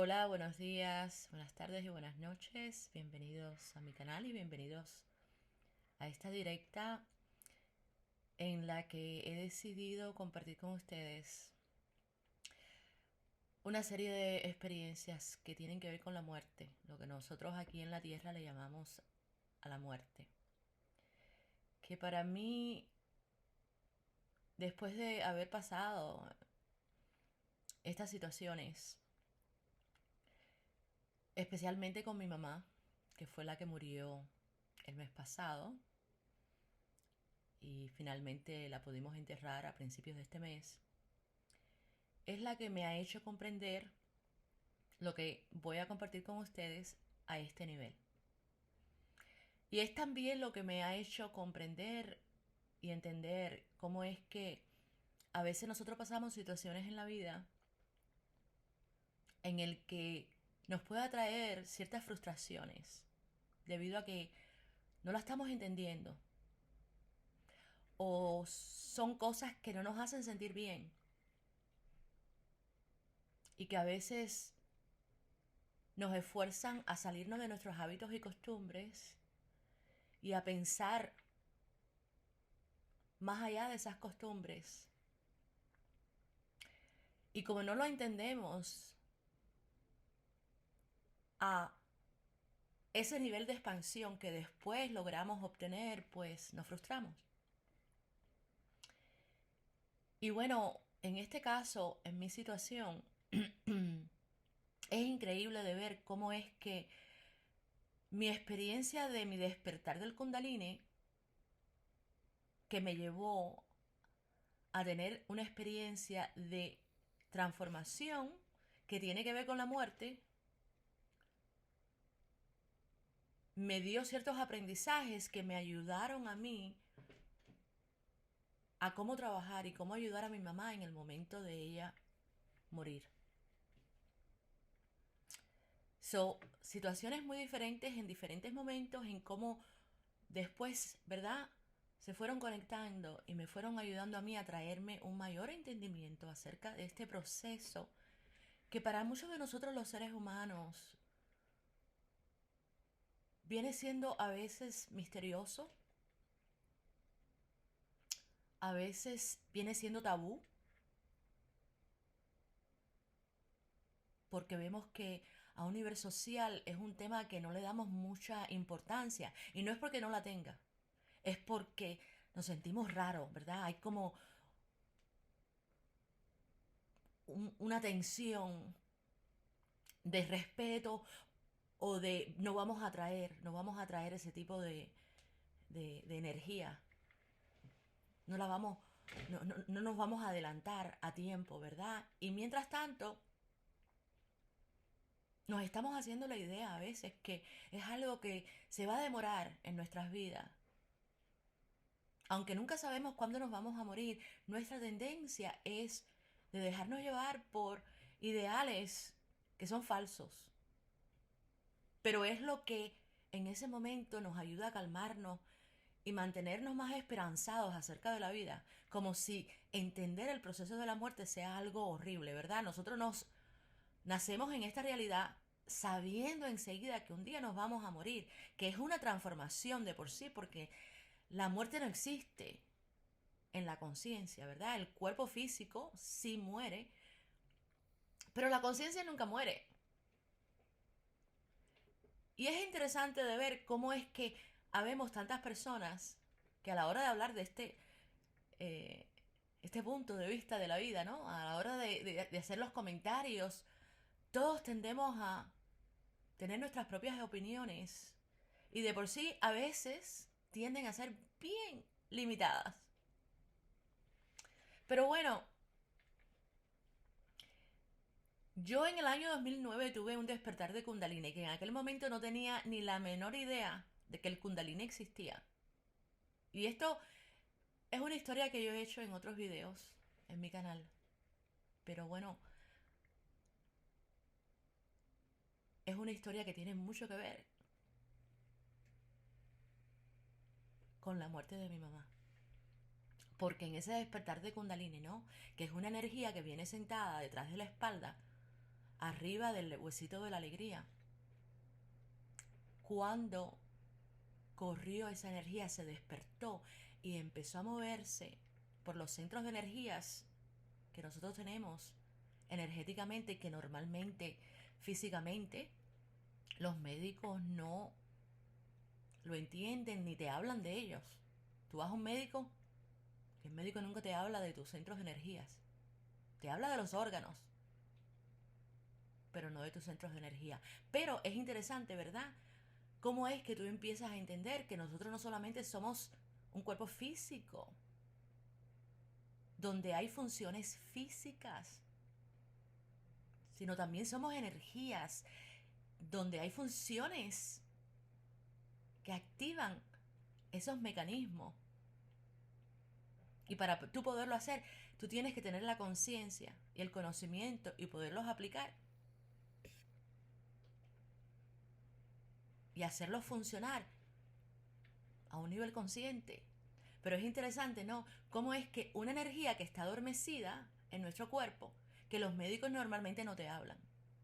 Hola, buenos días, buenas tardes y buenas noches. Bienvenidos a mi canal y bienvenidos a esta directa en la que he decidido compartir con ustedes una serie de experiencias que tienen que ver con la muerte, lo que nosotros aquí en la tierra le llamamos a la muerte. Que para mí, después de haber pasado estas situaciones, especialmente con mi mamá, que fue la que murió el mes pasado, y finalmente la pudimos enterrar a principios de este mes, es la que me ha hecho comprender lo que voy a compartir con ustedes a este nivel. Y es también lo que me ha hecho comprender y entender cómo es que a veces nosotros pasamos situaciones en la vida en el que nos puede atraer ciertas frustraciones debido a que no la estamos entendiendo o son cosas que no nos hacen sentir bien y que a veces nos esfuerzan a salirnos de nuestros hábitos y costumbres y a pensar más allá de esas costumbres. Y como no lo entendemos a ese nivel de expansión que después logramos obtener, pues nos frustramos. Y bueno, en este caso, en mi situación, es increíble de ver cómo es que mi experiencia de mi despertar del Kundalini, que me llevó a tener una experiencia de transformación que tiene que ver con la muerte, me dio ciertos aprendizajes que me ayudaron a mí a cómo trabajar y cómo ayudar a mi mamá en el momento de ella morir. Situaciones muy diferentes en diferentes momentos, en cómo después, ¿verdad? Se fueron conectando y me fueron ayudando a mí a traerme un mayor entendimiento acerca de este proceso que para muchos de nosotros los seres humanos viene siendo a veces misterioso, a veces viene siendo tabú, porque vemos que a un nivel social es un tema que no le damos mucha importancia. Y no es porque no la tenga, es porque nos sentimos raros, ¿verdad? Hay como una tensión de respeto o de no vamos a traer ese tipo de energía. No la vamos, no nos vamos a adelantar a tiempo, ¿verdad? Y mientras tanto, nos estamos haciendo la idea a veces que es algo que se va a demorar en nuestras vidas. Aunque nunca sabemos cuándo nos vamos a morir, nuestra tendencia es de dejarnos llevar por ideales que son falsos. Pero es lo que en ese momento nos ayuda a calmarnos y mantenernos más esperanzados acerca de la vida, como si entender el proceso de la muerte sea algo horrible, ¿verdad? Nosotros nos nacemos en esta realidad sabiendo enseguida que un día nos vamos a morir, que es una transformación de por sí, porque la muerte no existe en la conciencia, ¿verdad? El cuerpo físico sí muere, pero la conciencia nunca muere. Y es interesante de ver cómo es que habemos tantas personas que a la hora de hablar de eh, este punto de vista de la vida, ¿no? A la hora de hacer los comentarios, todos tendemos a tener nuestras propias opiniones y de por sí a veces tienden a ser bien limitadas. Pero bueno, yo en el año 2009 tuve un despertar de Kundalini que en aquel momento no tenía ni la menor idea de que el Kundalini existía. Y esto es una historia que yo he hecho en otros videos en mi canal. Pero bueno, es una historia que tiene mucho que ver con la muerte de mi mamá. Porque en ese despertar de Kundalini, ¿no? Que es una energía que viene sentada detrás de la espalda, arriba del huesito de la alegría. Cuando corrió esa energía, se despertó y empezó a moverse por los centros de energías que nosotros tenemos energéticamente, que normalmente físicamente los médicos no lo entienden ni te hablan de ellos. Tú vas a un médico, el médico nunca te habla de tus centros de energías, te habla de los órganos, pero no de tus centros de energía. Pero es interesante, ¿verdad? ¿Cómo es que tú empiezas a entender que nosotros no solamente somos un cuerpo físico, donde hay funciones físicas, sino también somos energías, donde hay funciones que activan esos mecanismos? Y para tú poderlo hacer, tú tienes que tener la conciencia y el conocimiento y poderlos aplicar y hacerlos funcionar a un nivel consciente. Pero es interesante, ¿no? Cómo es que una energía que está adormecida en nuestro cuerpo, que los médicos normalmente no te hablan,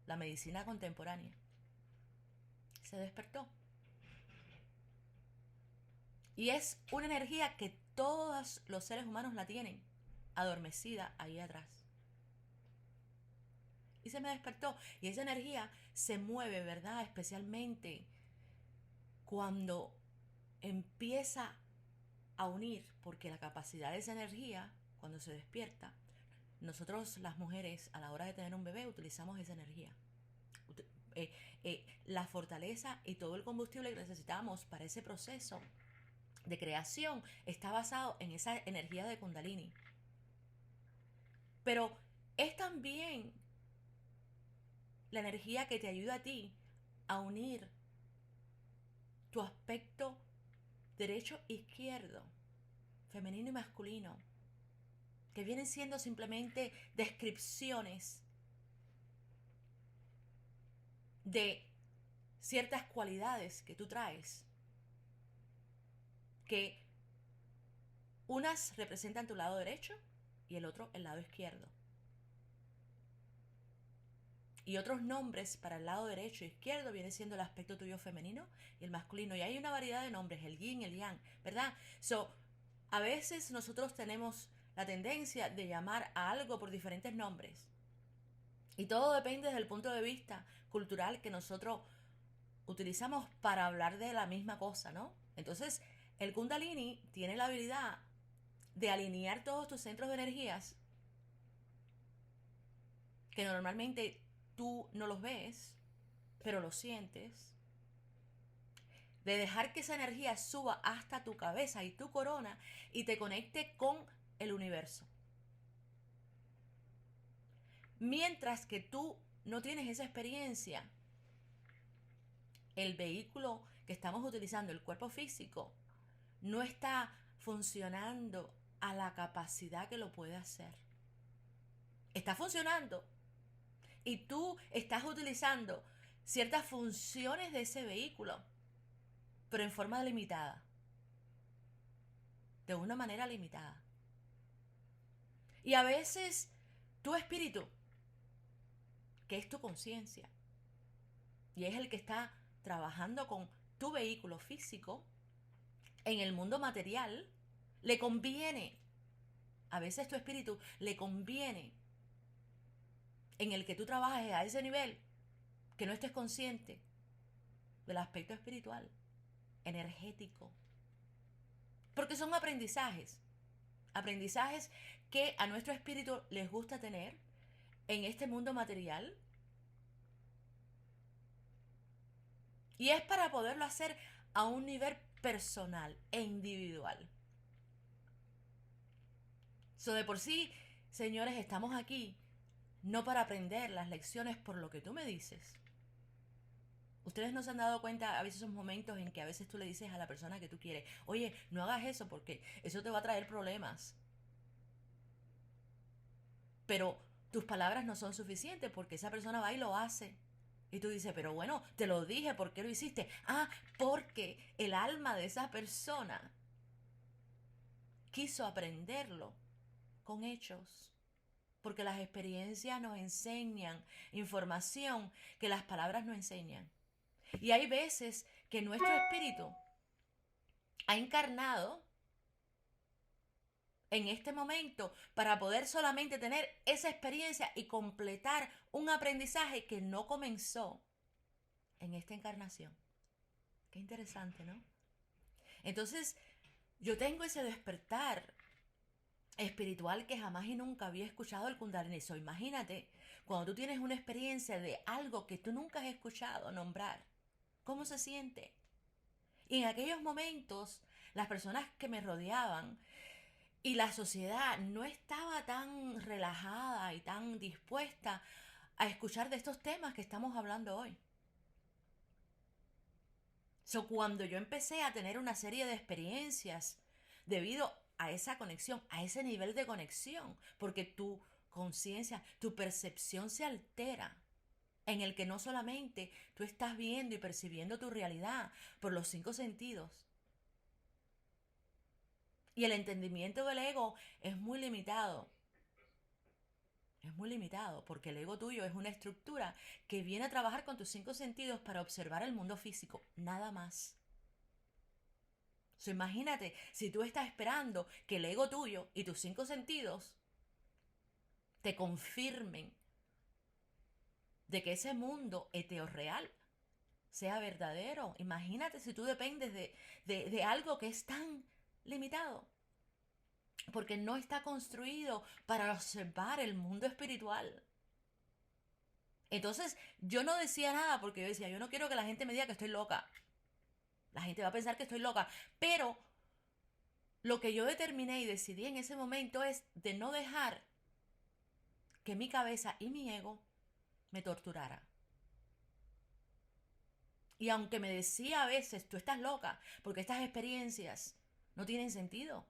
la medicina contemporánea, se despertó. Y es una energía que todos los seres humanos la tienen, adormecida ahí atrás. Y se me despertó. Y esa energía se mueve, ¿verdad? Especialmente cuando empieza a unir, porque la capacidad de esa energía, cuando se despierta, nosotros las mujeres a la hora de tener un bebé utilizamos esa energía. La fortaleza y todo el combustible que necesitamos para ese proceso de creación está basado en esa energía de Kundalini. Pero es también la energía que te ayuda a ti a unir tu aspecto derecho e izquierdo, femenino y masculino, que vienen siendo simplemente descripciones de ciertas cualidades que tú traes, que unas representan tu lado derecho y el otro el lado izquierdo. Y otros nombres para el lado derecho e izquierdo viene siendo el aspecto tuyo femenino y el masculino. Y hay una variedad de nombres, el yin, el yang, ¿verdad? A veces nosotros tenemos la tendencia de llamar a algo por diferentes nombres. Y todo depende desde el punto de vista cultural que nosotros utilizamos para hablar de la misma cosa, ¿no? Entonces, el Kundalini tiene la habilidad de alinear todos tus centros de energías que normalmente tú no los ves, pero los sientes, de dejar que esa energía suba hasta tu cabeza y tu corona y te conecte con el universo. Mientras que tú no tienes esa experiencia, el vehículo que estamos utilizando, el cuerpo físico, no está funcionando a la capacidad que lo puede hacer. Está funcionando y tú estás utilizando ciertas funciones de ese vehículo, pero en forma limitada, de una manera limitada. Y a veces tu espíritu, que es tu conciencia, y es el que está trabajando con tu vehículo físico, en el mundo material, le conviene, a veces tu espíritu le conviene en el que tú trabajes a ese nivel, que no estés consciente del aspecto espiritual, energético. Porque son aprendizajes, aprendizajes que a nuestro espíritu les gusta tener en este mundo material. Y es para poderlo hacer a un nivel personal e individual. De por sí, señores, estamos aquí no para aprender las lecciones por lo que tú me dices. Ustedes no se han dado cuenta a veces esos momentos en que a veces tú le dices a la persona que tú quieres, oye, no hagas eso porque eso te va a traer problemas. Pero tus palabras no son suficientes porque esa persona va y lo hace. Y tú dices, pero bueno, te lo dije, ¿por qué lo hiciste? Ah, porque el alma de esa persona quiso aprenderlo con hechos. porque las experiencias nos enseñan información que las palabras no enseñan. Y hay veces que nuestro espíritu ha encarnado en este momento para poder solamente tener esa experiencia y completar un aprendizaje que no comenzó en esta encarnación. Qué interesante, ¿no? Entonces, yo tengo ese despertar espiritual que jamás y nunca había escuchado el Kundalini. So, imagínate, cuando tú tienes una experiencia de algo que tú nunca has escuchado nombrar, ¿cómo se siente? Y en aquellos momentos, las personas que me rodeaban y la sociedad no estaba tan relajada y tan dispuesta a escuchar de estos temas que estamos hablando hoy. So, cuando yo empecé a tener una serie de experiencias debido a esa conexión, a ese nivel de conexión, porque tu conciencia, tu percepción se altera, en el que no solamente tú estás viendo y percibiendo tu realidad por los 5 sentidos, y el entendimiento del ego es muy limitado. Es muy limitado porque el ego tuyo es una estructura que viene a trabajar con tus 5 sentidos para observar el mundo físico, nada más. So, imagínate, si tú estás esperando que el ego tuyo y tus 5 sentidos te confirmen de que ese mundo heteorreal sea verdadero. Imagínate si tú dependes de algo que es tan limitado, porque no está construido para observar el mundo espiritual. Entonces yo no decía nada porque yo decía, yo no quiero que la gente me diga que estoy loca. La gente va a pensar que estoy loca. Pero lo que yo determiné y decidí en ese momento es de no dejar que mi cabeza y mi ego me torturara. Y aunque me decía a veces, tú estás loca, porque estas experiencias no tienen sentido,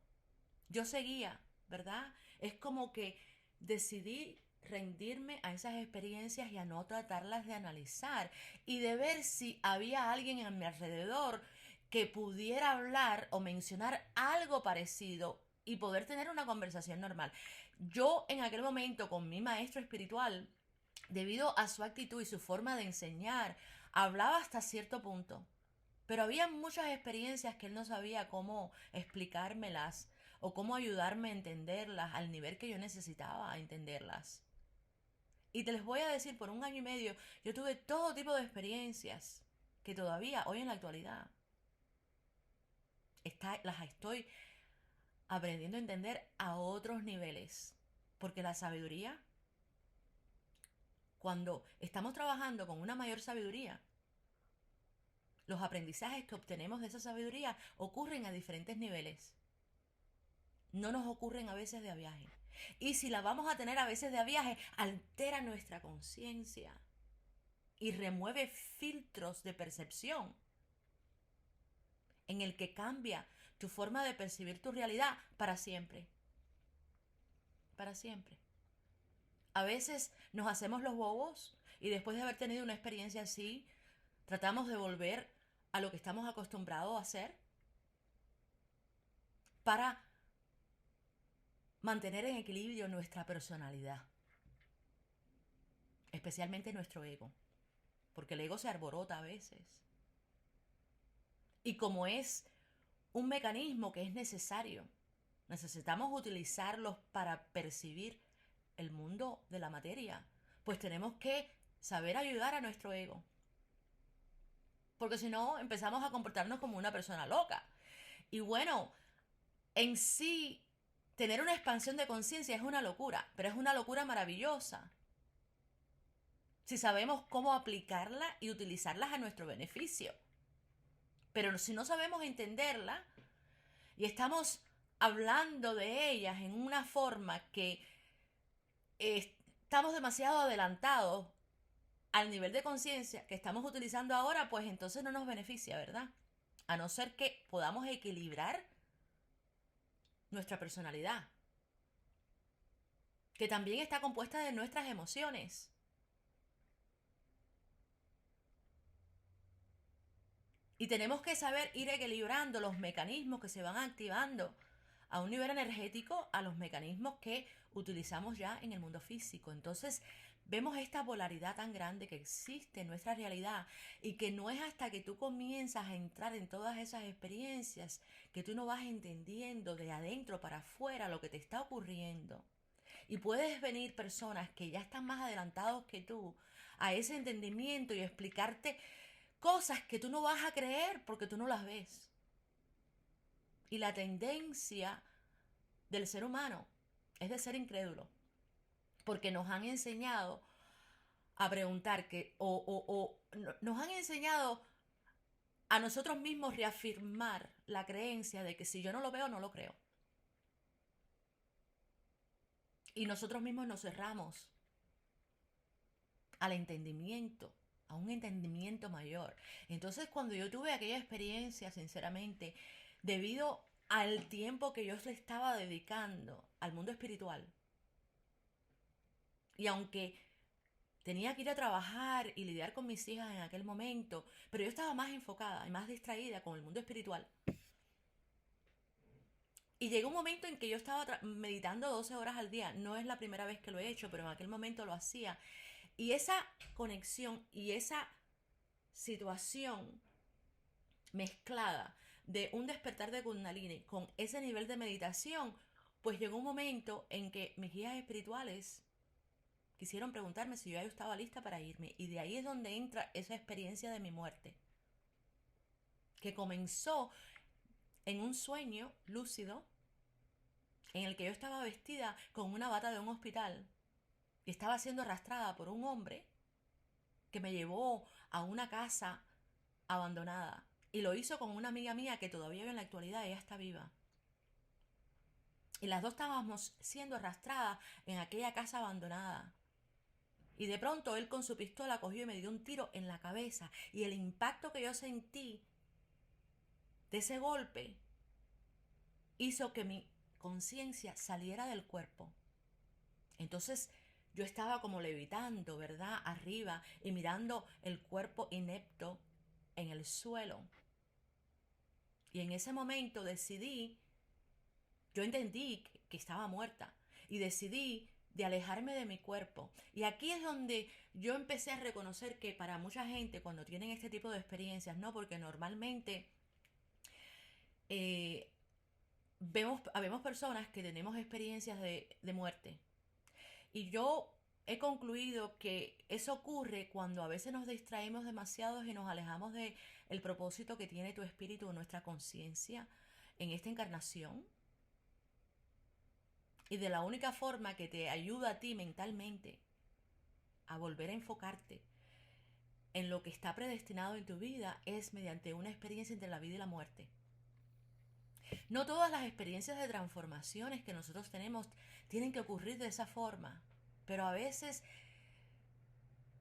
yo seguía, ¿verdad? Es como que decidí rendirme a esas experiencias y a no tratarlas de analizar y de ver si había alguien a mi alrededor que pudiera hablar o mencionar algo parecido y poder tener una conversación normal. Yo en aquel momento con mi maestro espiritual, debido a su actitud y su forma de enseñar, hablaba hasta cierto punto. Pero había muchas experiencias que él no sabía cómo explicármelas o cómo ayudarme a entenderlas al nivel que yo necesitaba entenderlas. Y te les voy a decir, por 1 año y medio, yo tuve todo tipo de experiencias que todavía, hoy en la actualidad, las estoy aprendiendo a entender a otros niveles. Porque la sabiduría, cuando estamos trabajando con una mayor sabiduría, los aprendizajes que obtenemos de esa sabiduría ocurren a diferentes niveles. No nos ocurren a veces de a viaje. Y si la vamos a tener a veces de a viaje, altera nuestra conciencia y remueve filtros de percepción en el que cambia tu forma de percibir tu realidad para siempre. Para siempre. A veces nos hacemos los bobos y después de haber tenido una experiencia así, tratamos de volver a lo que estamos acostumbrados a hacer para mantener en equilibrio nuestra personalidad, especialmente nuestro ego, porque el ego se alborota a veces. Y como es un mecanismo que es necesario, necesitamos utilizarlos para percibir el mundo de la materia, pues tenemos que saber ayudar a nuestro ego, porque si no empezamos a comportarnos como una persona loca. Y bueno, en sí, tener una expansión de conciencia es una locura, pero es una locura maravillosa si sabemos cómo aplicarla y utilizarlas a nuestro beneficio. Pero si no sabemos entenderla y estamos hablando de ellas en una forma que estamos demasiado adelantados al nivel de conciencia que estamos utilizando ahora, pues entonces no nos beneficia, ¿verdad? A no ser que podamos equilibrar nuestra personalidad, que también está compuesta de nuestras emociones. Y tenemos que saber ir equilibrando los mecanismos que se van activando a un nivel energético a los mecanismos que utilizamos ya en el mundo físico. Entonces, vemos esta polaridad tan grande que existe en nuestra realidad y que no es hasta que tú comienzas a entrar en todas esas experiencias que tú no vas entendiendo de adentro para afuera lo que te está ocurriendo. Y puedes venir personas que ya están más adelantados que tú a ese entendimiento y explicarte cosas que tú no vas a creer porque tú no las ves. Y la tendencia del ser humano es de ser incrédulo, porque nos han enseñado a preguntar que, nos han enseñado a nosotros mismos reafirmar la creencia de que si yo no lo veo, no lo creo. Y nosotros mismos nos cerramos al entendimiento, a un entendimiento mayor. Entonces, cuando yo tuve aquella experiencia, sinceramente, debido al tiempo que yo le estaba dedicando al mundo espiritual, y aunque tenía que ir a trabajar y lidiar con mis hijas en aquel momento, pero yo estaba más enfocada y más distraída con el mundo espiritual. Y llegó un momento en que yo estaba meditando 12 horas al día. No es la primera vez que lo he hecho, pero en aquel momento lo hacía. Y esa conexión y esa situación mezclada de un despertar de Kundalini con ese nivel de meditación, pues llegó un momento en que mis guías espirituales quisieron preguntarme si yo ya estaba lista para irme. Y de ahí es donde entra esa experiencia de mi muerte, que comenzó en un sueño lúcido en el que yo estaba vestida con una bata de un hospital y estaba siendo arrastrada por un hombre que me llevó a una casa abandonada. Y lo hizo con una amiga mía que todavía en la actualidad ella está viva. Y las dos estábamos siendo arrastradas en aquella casa abandonada. Y de pronto él con su pistola cogió y me dio un tiro en la cabeza. Y el impacto que yo sentí de ese golpe hizo que mi conciencia saliera del cuerpo. Entonces yo estaba como levitando, ¿verdad? Arriba y mirando el cuerpo inepto en el suelo. Y en ese momento yo entendí que estaba muerta y decidí de alejarme de mi cuerpo. Y aquí es donde yo empecé a reconocer que para mucha gente cuando tienen este tipo de experiencias, ¿no? Porque normalmente eh, habemos personas que tenemos experiencias de muerte. Y yo he concluido que eso ocurre cuando a veces nos distraemos demasiado y nos alejamos de el propósito que tiene tu espíritu o nuestra conciencia en esta encarnación. Y de la única forma que te ayuda a ti mentalmente a volver a enfocarte en lo que está predestinado en tu vida es mediante una experiencia entre la vida y la muerte. No todas las experiencias de transformaciones que nosotros tenemos tienen que ocurrir de esa forma, pero a veces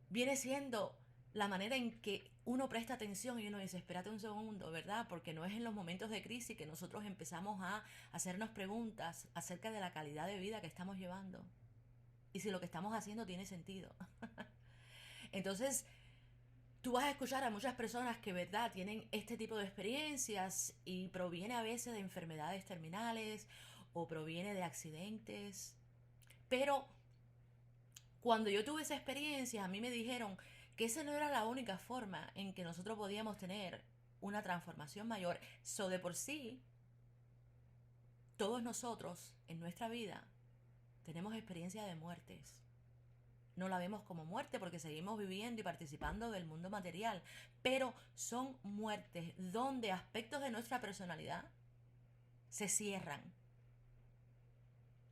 viene siendo la manera en que uno presta atención y uno dice, espérate un segundo, ¿verdad? Porque no es en los momentos de crisis que nosotros empezamos a hacernos preguntas acerca de la calidad de vida que estamos llevando y si lo que estamos haciendo tiene sentido. Entonces, tú vas a escuchar a muchas personas que, ¿verdad?, tienen este tipo de experiencias y proviene a veces de enfermedades terminales o proviene de accidentes, pero cuando yo tuve esa experiencia, a mí me dijeron que esa no era la única forma en que nosotros podíamos tener una transformación mayor. So, de por sí, todos nosotros en nuestra vida tenemos experiencia de muertes. No la vemos como muerte porque seguimos viviendo y participando del mundo material, pero son muertes donde aspectos de nuestra personalidad se cierran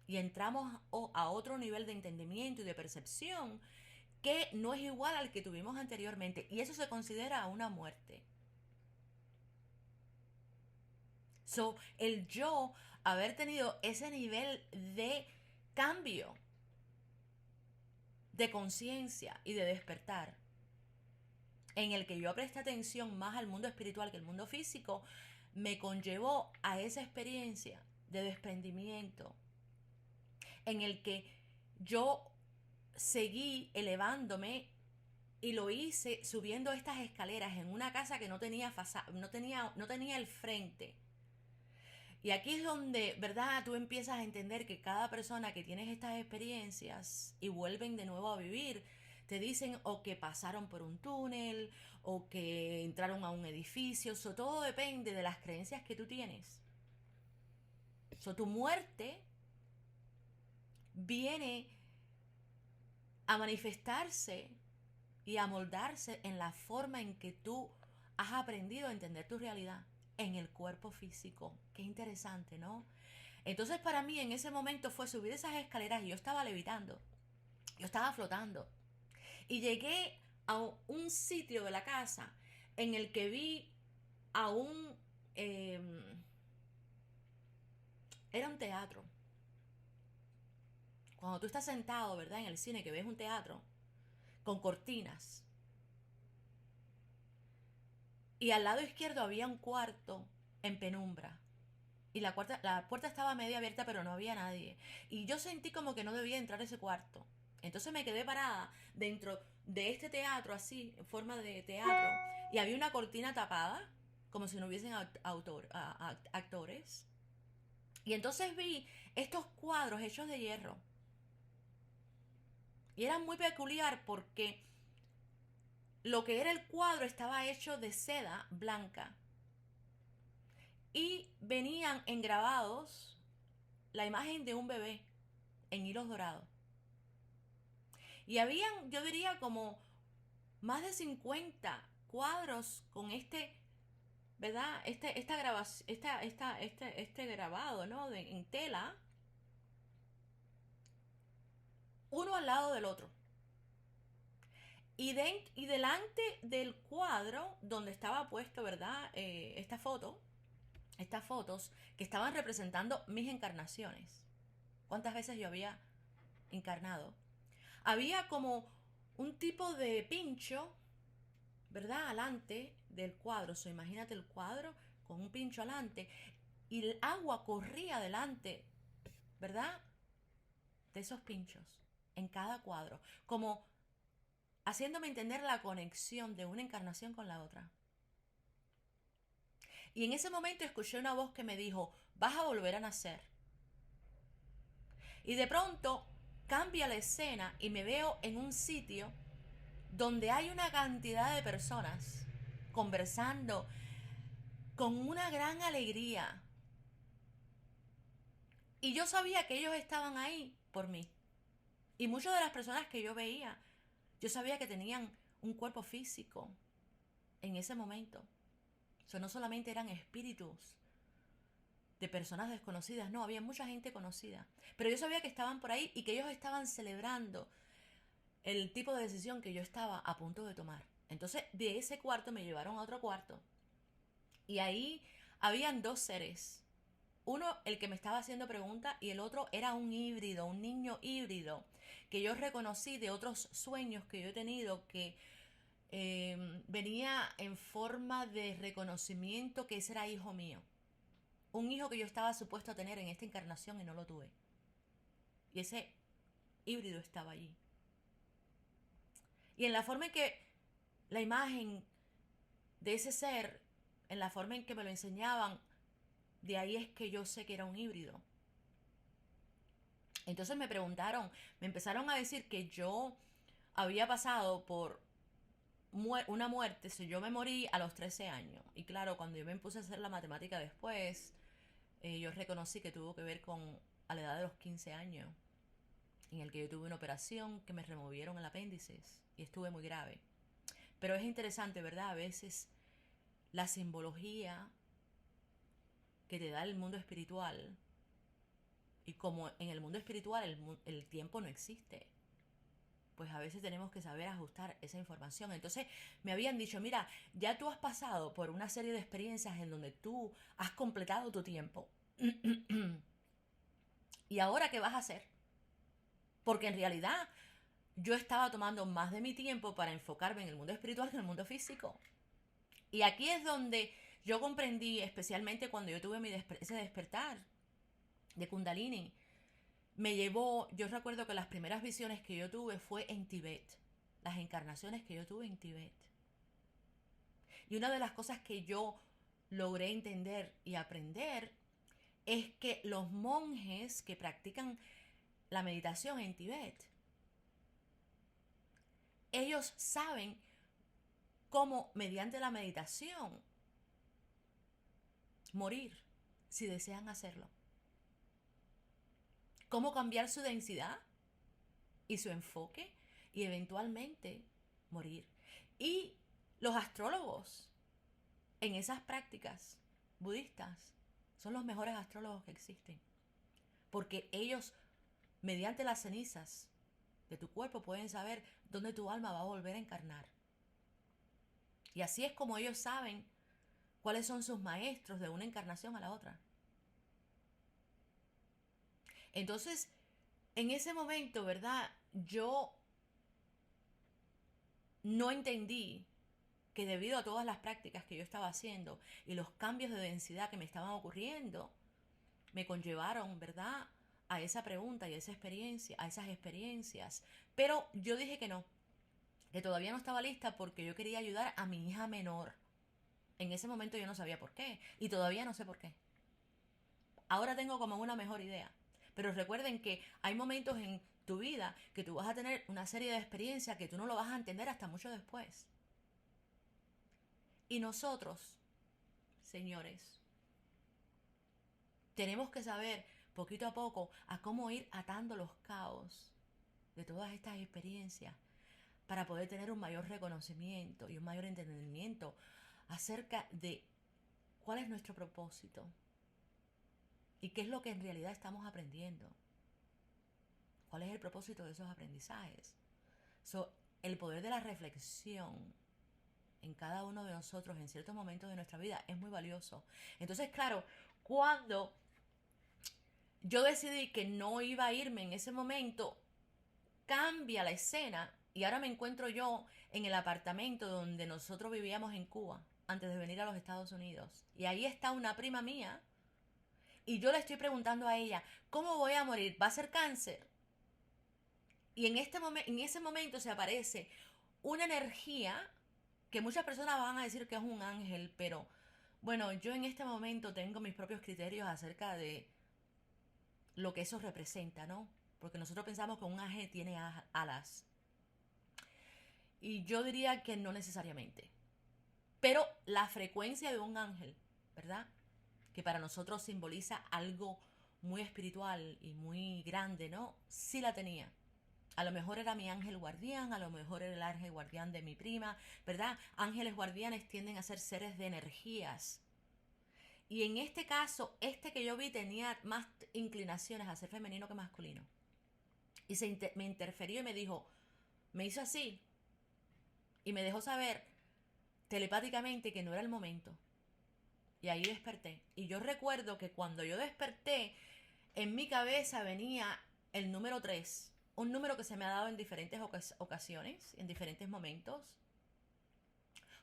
y entramos a otro nivel de entendimiento y de percepción que no es igual al que tuvimos anteriormente, y eso se considera una muerte. So, el yo haber tenido ese nivel de cambio de conciencia y de despertar, en el que yo presté atención más al mundo espiritual que al mundo físico, me conllevó a esa experiencia de desprendimiento, en el que yo seguí elevándome y lo hice subiendo estas escaleras en una casa que no tenía el frente. Y aquí es donde, ¿verdad? Tú empiezas a entender que cada persona que tiene estas experiencias y vuelven de nuevo a vivir, te dicen o que pasaron por un túnel o que entraron a un edificio. Eso todo depende de las creencias que tú tienes. Tu muerte viene a manifestarse y a moldarse en la forma en que tú has aprendido a entender tu realidad en el cuerpo físico. Qué interesante, ¿no? Entonces para mí en ese momento fue subir esas escaleras y yo estaba levitando, yo estaba flotando. Y llegué a un sitio de la casa en el que vi a un... eh, era un teatro. Cuando tú estás sentado, ¿verdad? En el cine que ves un teatro con cortinas. Y al lado izquierdo había un cuarto en penumbra. Y la puerta estaba medio abierta, pero no había nadie. Y yo sentí como que no debía entrar a ese cuarto. Entonces me quedé parada dentro de este teatro, así, en forma de teatro. Y había una cortina tapada, como si no hubiesen actores. Y entonces vi estos cuadros hechos de hierro. Y era muy peculiar porque lo que era el cuadro estaba hecho de seda blanca. Y venían engrabados la imagen de un bebé en hilos dorados. Y habían, yo diría, como más de 50 cuadros con ¿verdad? Esta grabación, este grabado, ¿no? En tela, uno al lado del otro. Y delante del cuadro donde estaba puesto, ¿verdad? Estas fotos que estaban representando mis encarnaciones. ¿Cuántas veces yo había encarnado? Había como un tipo de pincho, ¿verdad? Alante del cuadro. Imagínate el cuadro con un pincho alante. Y el agua corría delante, ¿verdad? De esos pinchos en cada cuadro. Como haciéndome entender la conexión de una encarnación con la otra. Y en ese momento escuché una voz que me dijo, vas a volver a nacer. Y de pronto cambia la escena y me veo en un sitio donde hay una cantidad de personas conversando con una gran alegría. Y yo sabía que ellos estaban ahí por mí. Y muchas de las personas que yo veía, yo sabía que tenían un cuerpo físico en ese momento. No solamente eran espíritus de personas desconocidas, no, había mucha gente conocida. Pero yo sabía que estaban por ahí y que ellos estaban celebrando el tipo de decisión que yo estaba a punto de tomar. Entonces de ese cuarto me llevaron a otro cuarto y ahí habían dos seres. Uno, el que me estaba haciendo preguntas, y el otro era un híbrido, un niño híbrido, que yo reconocí de otros sueños que yo he tenido, que venía en forma de reconocimiento que ese era hijo mío. Un hijo que yo estaba supuesto a tener en esta encarnación y no lo tuve. Y ese híbrido estaba allí. Y en la forma en que la imagen de ese ser, en la forma en que me lo enseñaban, de ahí es que yo sé que era un híbrido. Entonces me preguntaron, me empezaron a decir que yo había pasado por una muerte, si yo me morí a los 13 años. Y claro, cuando yo me puse a hacer la matemática después, yo reconocí que tuvo que ver con a la edad de los 15 años, en el que yo tuve una operación que me removieron el apéndice y estuve muy grave. Pero es interesante, ¿verdad? A veces la simbología que te da el mundo espiritual, y como en el mundo espiritual el tiempo no existe, pues a veces tenemos que saber ajustar esa información. Entonces me habían dicho, mira, ya tú has pasado por una serie de experiencias en donde tú has completado tu tiempo. ¿Y ahora qué vas a hacer? Porque en realidad yo estaba tomando más de mi tiempo para enfocarme en el mundo espiritual que en el mundo físico. Y aquí es donde yo comprendí, especialmente cuando yo tuve ese despertar de Kundalini, yo recuerdo que las primeras visiones que yo tuve fue en Tibet, las encarnaciones que yo tuve en Tibet. Y una de las cosas que yo logré entender y aprender es que los monjes que practican la meditación en Tibet, ellos saben cómo mediante la meditación morir si desean hacerlo. Cómo cambiar su densidad y su enfoque y eventualmente morir. Y los astrólogos en esas prácticas budistas son los mejores astrólogos que existen, porque ellos, mediante las cenizas de tu cuerpo, pueden saber dónde tu alma va a volver a encarnar. Y así es como ellos saben cuáles son sus maestros de una encarnación a la otra. Entonces, en ese momento, ¿verdad? Yo no entendí que debido a todas las prácticas que yo estaba haciendo y los cambios de densidad que me estaban ocurriendo, me conllevaron, ¿verdad?, a esa pregunta y a esa experiencia, a esas experiencias. Pero yo dije que no, que todavía no estaba lista porque yo quería ayudar a mi hija menor. En ese momento yo no sabía por qué y todavía no sé por qué. Ahora tengo como una mejor idea. Pero recuerden que hay momentos en tu vida que tú vas a tener una serie de experiencias que tú no lo vas a entender hasta mucho después. Y nosotros, señores, tenemos que saber poquito a poco a cómo ir atando los cabos de todas estas experiencias para poder tener un mayor reconocimiento y un mayor entendimiento acerca de cuál es nuestro propósito y qué es lo que en realidad estamos aprendiendo. ¿Cuál es el propósito de esos aprendizajes? El poder de la reflexión en cada uno de nosotros en ciertos momentos de nuestra vida es muy valioso. Entonces, claro, cuando yo decidí que no iba a irme en ese momento, cambia la escena y ahora me encuentro yo en el apartamento donde nosotros vivíamos en Cuba antes de venir a los Estados Unidos. Y ahí está una prima mía y yo le estoy preguntando a ella, ¿cómo voy a morir? ¿Va a ser cáncer? Y en ese momento se aparece una energía que muchas personas van a decir que es un ángel, pero bueno, yo en este momento tengo mis propios criterios acerca de lo que eso representa, ¿no? Porque nosotros pensamos que un ángel tiene alas. Y yo diría que no necesariamente. Pero la frecuencia de un ángel, ¿verdad? Que para nosotros simboliza algo muy espiritual y muy grande, ¿no? Sí la tenía. A lo mejor era mi ángel guardián, a lo mejor era el ángel guardián de mi prima, ¿verdad? Ángeles guardianes tienden a ser seres de energías. Y en este caso, este que yo vi tenía más inclinaciones a ser femenino que masculino. Y me interferió y me dijo, me hizo así y me dejó saber telepáticamente que no era el momento. Y ahí desperté. Y yo recuerdo que cuando yo desperté, en mi cabeza venía el número 3, un número que se me ha dado en diferentes ocasiones, en diferentes momentos,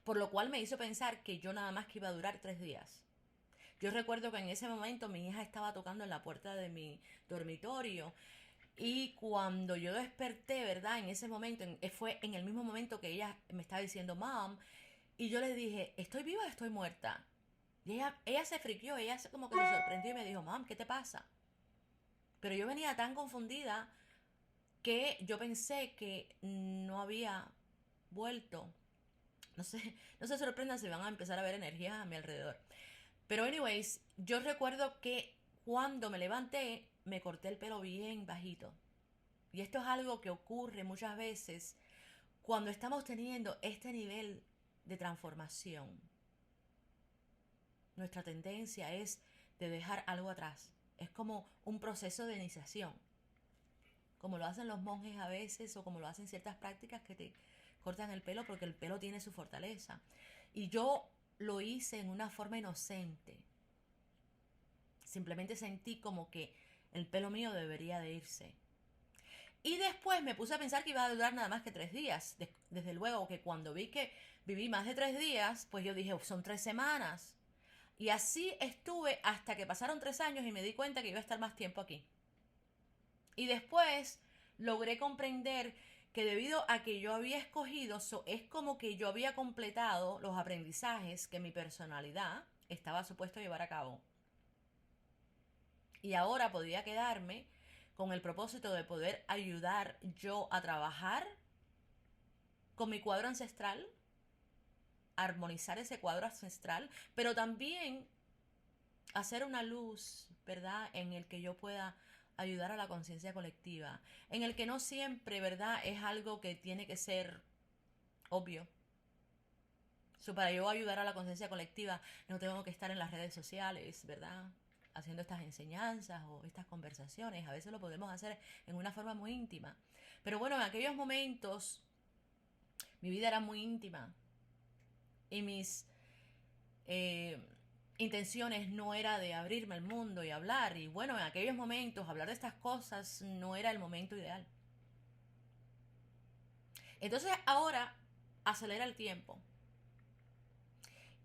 por lo cual me hizo pensar que yo nada más que iba a durar 3 días. Yo recuerdo que en ese momento mi hija estaba tocando en la puerta de mi dormitorio y cuando yo desperté, ¿verdad? En ese momento, fue en el mismo momento que ella me estaba diciendo, Mom, y yo le dije, ¿estoy viva o estoy muerta? Y ella se friquió, como que se sorprendió y me dijo, Mom, ¿qué te pasa? Pero yo venía tan confundida que yo pensé que no había vuelto. No sé, no se sorprendan si van a empezar a ver energías a mi alrededor. Pero anyways, yo recuerdo que cuando me levanté, me corté el pelo bien bajito. Y esto es algo que ocurre muchas veces cuando estamos teniendo este nivel de transformación. Nuestra tendencia es de dejar algo atrás. Es como un proceso de iniciación. Como lo hacen los monjes a veces o como lo hacen ciertas prácticas que te cortan el pelo porque el pelo tiene su fortaleza. Y yo lo hice en una forma inocente. Simplemente sentí como que el pelo mío debería de irse. Y después me puse a pensar que iba a durar nada más que 3 días. Desde luego que cuando vi que viví más de 3 días, pues yo dije, son 3 semanas. Y así estuve hasta que pasaron 3 años y me di cuenta que iba a estar más tiempo aquí. Y después logré comprender que debido a que yo había escogido, es como que yo había completado los aprendizajes que mi personalidad estaba supuesto a llevar a cabo. Y ahora podía quedarme con el propósito de poder ayudar yo a trabajar con mi cuadro ancestral, armonizar ese cuadro ancestral, pero también hacer una luz, ¿verdad? En el que yo pueda ayudar a la conciencia colectiva, en el que no siempre, ¿verdad? Es algo que tiene que ser obvio. Para yo ayudar a la conciencia colectiva, no tengo que estar en las redes sociales, ¿verdad? Haciendo estas enseñanzas o estas conversaciones. A veces lo podemos hacer en una forma muy íntima. Pero bueno, en aquellos momentos mi vida era muy íntima y mis eh, intenciones no era de abrirme al mundo y hablar. Y bueno, en aquellos momentos hablar de estas cosas no era el momento ideal. Entonces ahora acelera el tiempo.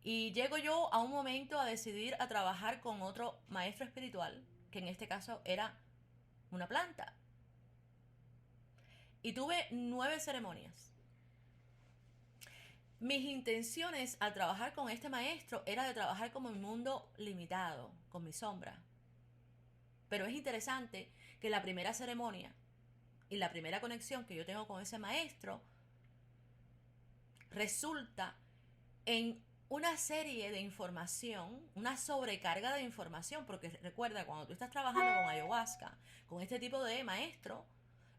Y llego yo a un momento a decidir a trabajar con otro maestro espiritual, que en este caso era una planta. Y tuve 9 ceremonias. Mis intenciones al trabajar con este maestro era de trabajar con mi mundo limitado, con mi sombra. Pero es interesante que la primera ceremonia y la primera conexión que yo tengo con ese maestro resulta en una serie de información, una sobrecarga de información, porque recuerda, cuando tú estás trabajando con ayahuasca, con este tipo de maestro,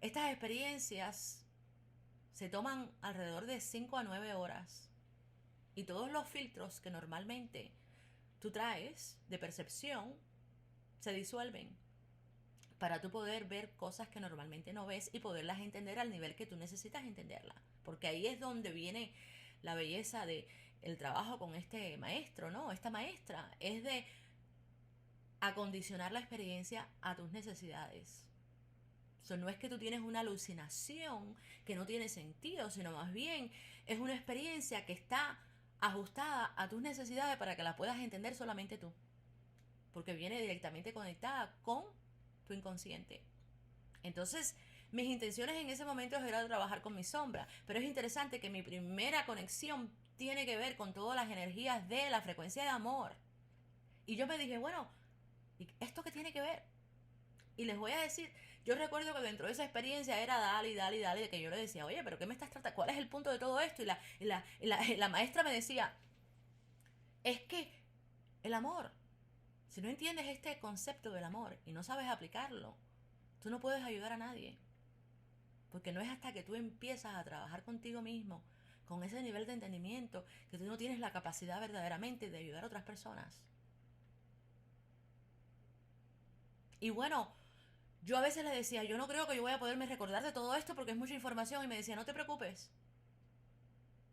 estas experiencias se toman alrededor de 5 a 9 horas. Y todos los filtros que normalmente tú traes de percepción se disuelven para tú poder ver cosas que normalmente no ves y poderlas entender al nivel que tú necesitas entenderla. Porque ahí es donde viene la belleza de el trabajo con este maestro, ¿no? Esta maestra es de acondicionar la experiencia a tus necesidades. No es que tú tienes una alucinación que no tiene sentido, sino más bien es una experiencia que está ajustada a tus necesidades para que la puedas entender solamente tú. Porque viene directamente conectada con tu inconsciente. Entonces, mis intenciones en ese momento eran trabajar con mi sombra, pero es interesante que mi primera conexión tiene que ver con todas las energías de la frecuencia de amor. Y yo me dije, bueno, ¿esto qué tiene que ver? Y les voy a decir, yo recuerdo que dentro de esa experiencia era dale y dale y dale, de que yo le decía, oye, pero ¿qué me estás tratando? ¿Cuál es el punto de todo esto? La maestra me decía, es que el amor, si no entiendes este concepto del amor y no sabes aplicarlo, tú no puedes ayudar a nadie. Porque no es hasta que tú empiezas a trabajar contigo mismo, con ese nivel de entendimiento, que tú no tienes la capacidad verdaderamente de ayudar a otras personas. Y bueno, yo a veces le decía, yo no creo que yo voy a poderme recordar de todo esto porque es mucha información. Y me decía, no te preocupes,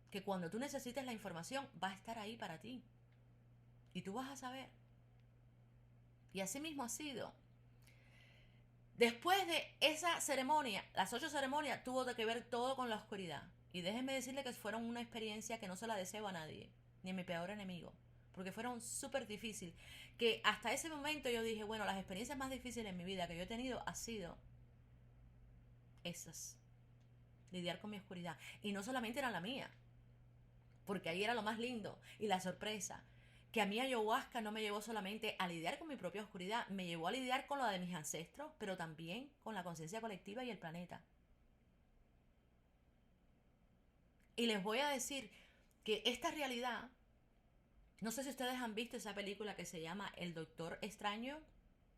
que cuando tú necesites la información va a estar ahí para ti. Y tú vas a saber. Y así mismo ha sido. Después de esa ceremonia, las 8 ceremonias, tuvo que ver todo con la oscuridad. Y déjenme decirle que fueron una experiencia que no se la deseo a nadie, ni a mi peor enemigo. Porque fueron súper difíciles. Que hasta ese momento yo dije, bueno, las experiencias más difíciles en mi vida que yo he tenido ha sido esas. Lidiar con mi oscuridad. Y no solamente era la mía, porque ahí era lo más lindo y la sorpresa. Que a mí ayahuasca no me llevó solamente a lidiar con mi propia oscuridad, me llevó a lidiar con lo de mis ancestros, pero también con la conciencia colectiva y el planeta. Y les voy a decir que esta realidad, no sé si ustedes han visto esa película que se llama El Doctor Extraño,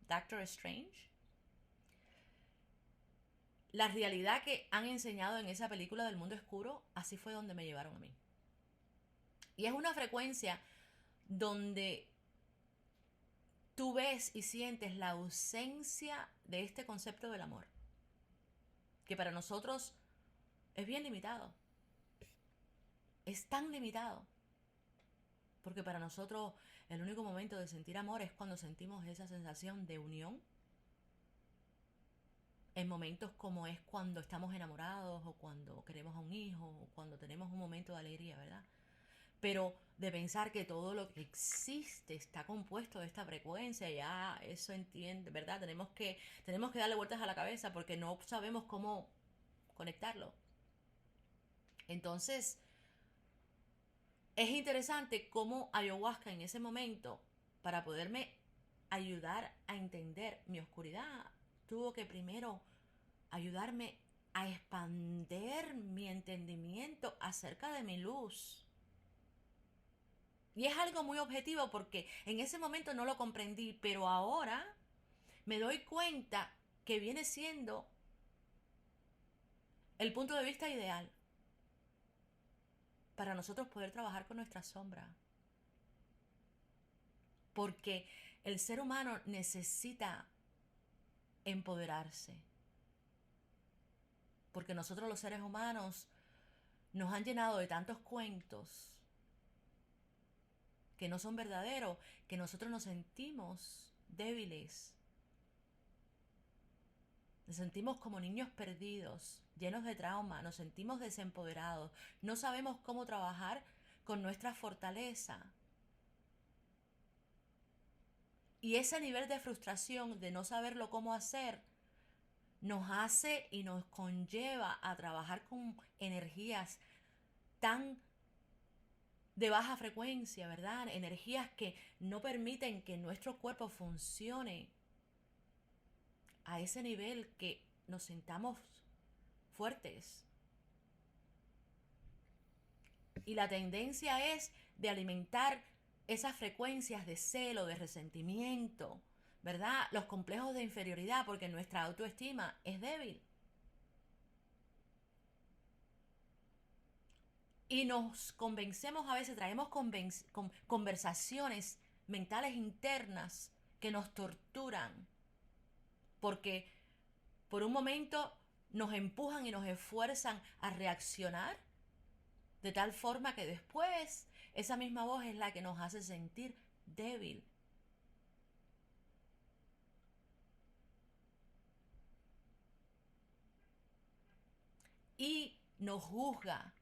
Doctor Strange. La realidad que han enseñado en esa película del mundo oscuro, así fue donde me llevaron a mí. Y es una frecuencia donde tú ves y sientes la ausencia de este concepto del amor, que para nosotros es bien limitado. Es tan limitado. Porque para nosotros el único momento de sentir amor es cuando sentimos esa sensación de unión. En momentos como es cuando estamos enamorados o cuando queremos a un hijo o cuando tenemos un momento de alegría, ¿verdad? Pero de pensar que todo lo que existe está compuesto de esta frecuencia, ya eso entiende, ¿verdad? Tenemos que darle vueltas a la cabeza porque no sabemos cómo conectarlo. Entonces, es interesante cómo ayahuasca en ese momento, para poderme ayudar a entender mi oscuridad, tuvo que primero ayudarme a expander mi entendimiento acerca de mi luz. Y es algo muy objetivo porque en ese momento no lo comprendí, pero ahora me doy cuenta que viene siendo el punto de vista ideal para nosotros poder trabajar con nuestra sombra. Porque el ser humano necesita empoderarse. Porque nosotros los seres humanos nos han llenado de tantos cuentos que no son verdaderos, que nosotros nos sentimos débiles. Nos sentimos como niños perdidos, llenos de trauma, nos sentimos desempoderados, no sabemos cómo trabajar con nuestra fortaleza. Y ese nivel de frustración de no saberlo cómo hacer nos hace y nos conlleva a trabajar con energías tan de baja frecuencia, ¿verdad? Energías que no permiten que nuestro cuerpo funcione a ese nivel que nos sintamos fuertes. Y la tendencia es de alimentar esas frecuencias de celo, de resentimiento, ¿verdad? Los complejos de inferioridad, porque nuestra autoestima es débil. Y nos convencemos, a veces traemos conversaciones mentales internas que nos torturan, porque por un momento nos empujan y nos esfuerzan a reaccionar de tal forma que después esa misma voz es la que nos hace sentir débil. Y nos juzga.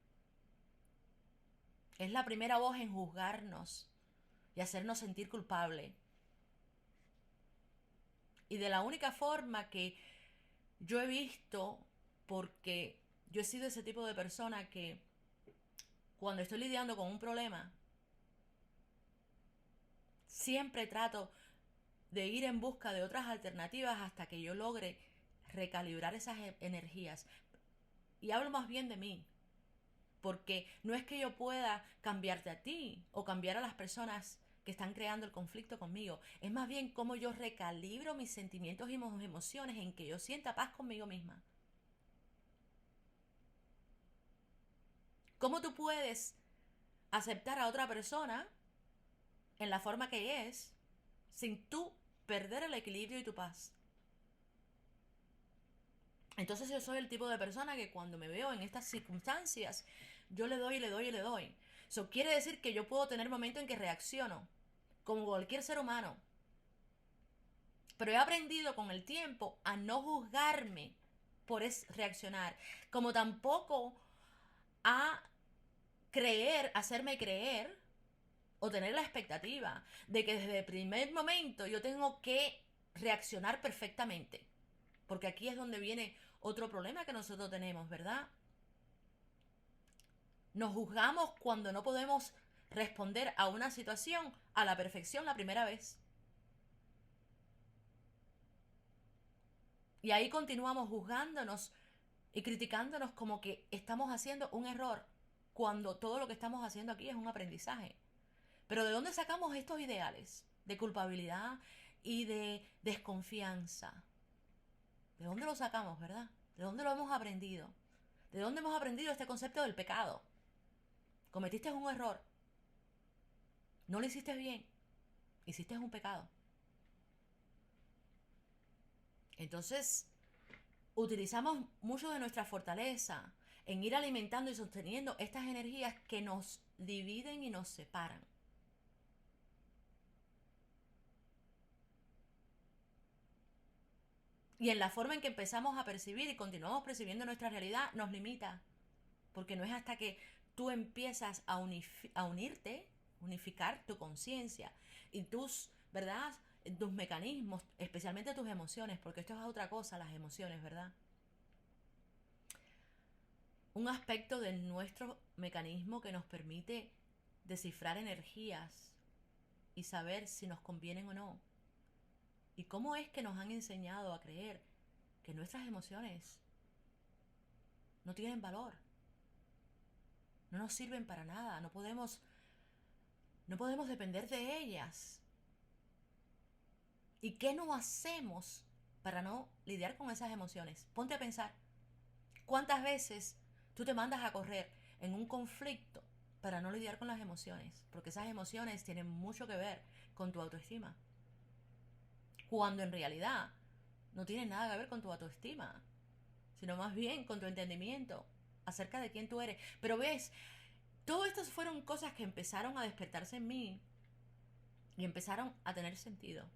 Es la primera voz en juzgarnos y hacernos sentir culpable. Y de la única forma que yo he visto, porque yo he sido ese tipo de persona que cuando estoy lidiando con un problema, siempre trato de ir en busca de otras alternativas hasta que yo logre recalibrar esas energías. Y hablo más bien de mí, porque no es que yo pueda cambiarte a ti o cambiar a las personas que están creando el conflicto conmigo. Es más bien cómo yo recalibro mis sentimientos y mis emociones en que yo sienta paz conmigo misma. ¿Cómo tú puedes aceptar a otra persona en la forma que es sin tú perder el equilibrio y tu paz? Entonces yo soy el tipo de persona que cuando me veo en estas circunstancias, yo le doy y le doy y le doy. Eso quiere decir que yo puedo tener momentos en que reacciono, como cualquier ser humano. Pero he aprendido con el tiempo a no juzgarme por reaccionar, como tampoco a hacerme creer o tener la expectativa de que desde el primer momento yo tengo que reaccionar perfectamente. Porque aquí es donde viene otro problema que nosotros tenemos, ¿verdad? Nos juzgamos cuando no podemos responder a una situación a la perfección la primera vez. Y ahí continuamos juzgándonos y criticándonos como que estamos haciendo un error, cuando todo lo que estamos haciendo aquí es un aprendizaje. Pero ¿de dónde sacamos estos ideales de culpabilidad y de desconfianza? ¿De dónde lo sacamos, verdad? ¿De dónde lo hemos aprendido? ¿De dónde hemos aprendido este concepto del pecado? Cometiste un error, no lo hiciste bien, hiciste un pecado. Entonces, utilizamos mucho de nuestra fortaleza en ir alimentando y sosteniendo estas energías que nos dividen y nos separan. Y en la forma en que empezamos a percibir y continuamos percibiendo nuestra realidad nos limita. Porque no es hasta que tú empiezas a unirte, unificar tu conciencia y tus, ¿verdad? Tus mecanismos, especialmente tus emociones, porque esto es otra cosa, las emociones, ¿verdad? Un aspecto de nuestro mecanismo que nos permite descifrar energías y saber si nos convienen o no. ¿Y cómo es que nos han enseñado a creer que nuestras emociones no tienen valor? No nos sirven para nada, no podemos depender de ellas. ¿Y qué no hacemos para no lidiar con esas emociones? Ponte a pensar, ¿cuántas veces tú te mandas a correr en un conflicto para no lidiar con las emociones? Porque esas emociones tienen mucho que ver con tu autoestima. Cuando en realidad no tienen nada que ver con tu autoestima, sino más bien con tu entendimiento acerca de quién tú eres. Pero ves, todo estas fueron cosas que empezaron a despertarse en mí y empezaron a tener sentido.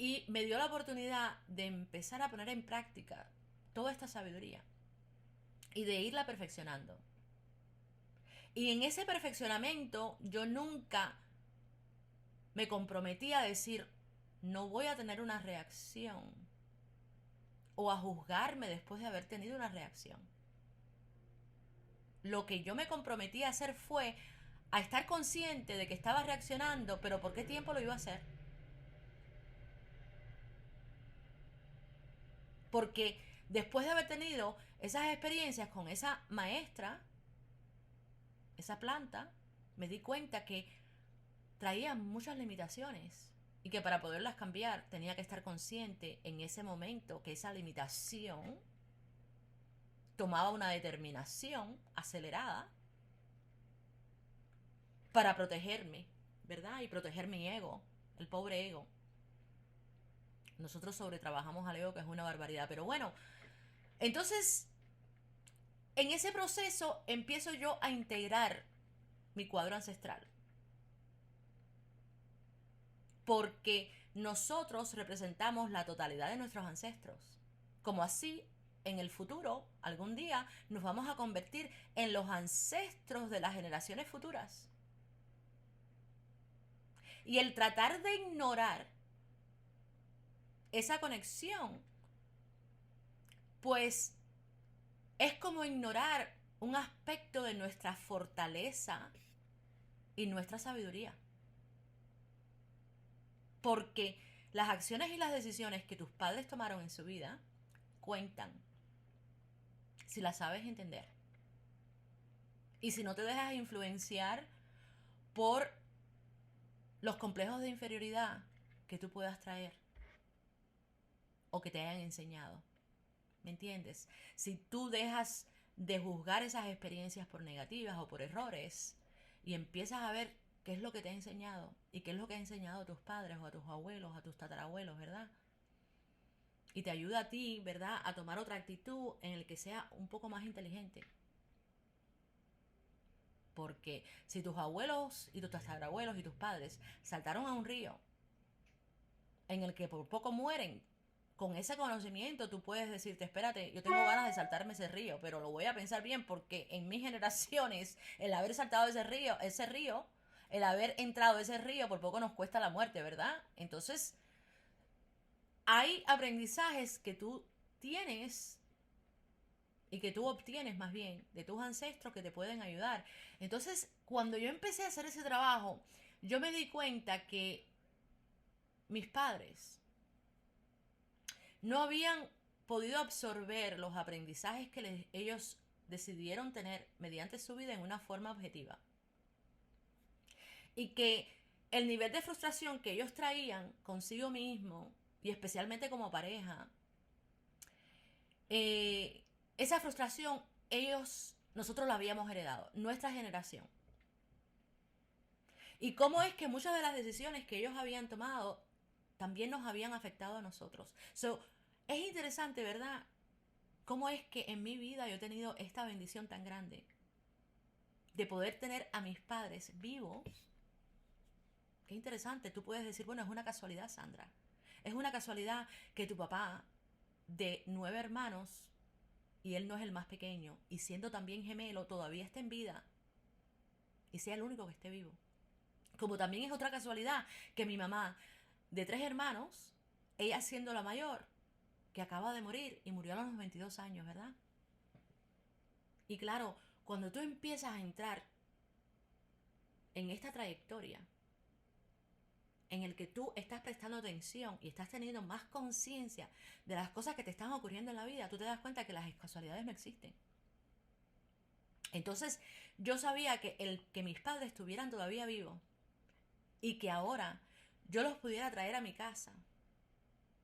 Y me dio la oportunidad de empezar a poner en práctica toda esta sabiduría y de irla perfeccionando. Y en ese perfeccionamiento yo nunca me comprometí a decir, no voy a tener una reacción o a juzgarme después de haber tenido una reacción. Lo que yo me comprometí a hacer fue a estar consciente de que estaba reaccionando, pero ¿por qué tiempo lo iba a hacer? Porque después de haber tenido esas experiencias con esa maestra, esa planta, me di cuenta que traía muchas limitaciones y que para poderlas cambiar tenía que estar consciente en ese momento que esa limitación tomaba una determinación acelerada para protegerme, ¿verdad? Y proteger mi ego, el pobre ego. Nosotros sobretrabajamos al ego, que es una barbaridad. Pero bueno, entonces en ese proceso empiezo yo a integrar mi cuadro ancestral. Porque nosotros representamos la totalidad de nuestros ancestros. Como así, en el futuro, algún día, nos vamos a convertir en los ancestros de las generaciones futuras. Y el tratar de ignorar esa conexión, pues es como ignorar un aspecto de nuestra fortaleza y nuestra sabiduría. Porque las acciones y las decisiones que tus padres tomaron en su vida cuentan si las sabes entender. Y si no te dejas influenciar por los complejos de inferioridad que tú puedas traer o que te hayan enseñado. ¿Me entiendes? Si tú dejas de juzgar esas experiencias por negativas o por errores y empiezas a ver qué es lo que te ha enseñado y qué es lo que ha enseñado a tus padres o a tus abuelos, a tus tatarabuelos, ¿verdad? Y te ayuda a ti, ¿verdad?, a tomar otra actitud en el que sea un poco más inteligente. Porque si tus abuelos y tus tatarabuelos y tus padres saltaron a un río en el que por poco mueren, con ese conocimiento tú puedes decirte, espérate, yo tengo ganas de saltarme ese río, pero lo voy a pensar bien porque en mis generaciones el haber saltado ese río, el haber entrado a ese río por poco nos cuesta la muerte, ¿verdad? Entonces, hay aprendizajes que tú tienes y que tú obtienes más bien de tus ancestros que te pueden ayudar. Entonces, cuando yo empecé a hacer ese trabajo, yo me di cuenta que mis padres no habían podido absorber los aprendizajes que ellos decidieron tener mediante su vida en una forma objetiva. Y que el nivel de frustración que ellos traían consigo mismo, y especialmente como pareja, esa frustración nosotros la habíamos heredado, nuestra generación. Y cómo es que muchas de las decisiones que ellos habían tomado también nos habían afectado a nosotros. Es interesante, ¿verdad? Cómo es que en mi vida yo he tenido esta bendición tan grande de poder tener a mis padres vivos. Qué interesante, tú puedes decir, bueno, es una casualidad, Sandra. Es una casualidad que tu papá, de 9 hermanos, y él no es el más pequeño, y siendo también gemelo, todavía esté en vida y sea el único que esté vivo. Como también es otra casualidad que mi mamá, de 3 hermanos, ella siendo la mayor, que acaba de morir y murió a los 22 años, ¿verdad? Y claro, cuando tú empiezas a entrar en esta trayectoria, en el que tú estás prestando atención y estás teniendo más conciencia de las cosas que te están ocurriendo en la vida, tú te das cuenta que las casualidades no existen. Entonces, yo sabía que el que mis padres estuvieran todavía vivos y que ahora yo los pudiera traer a mi casa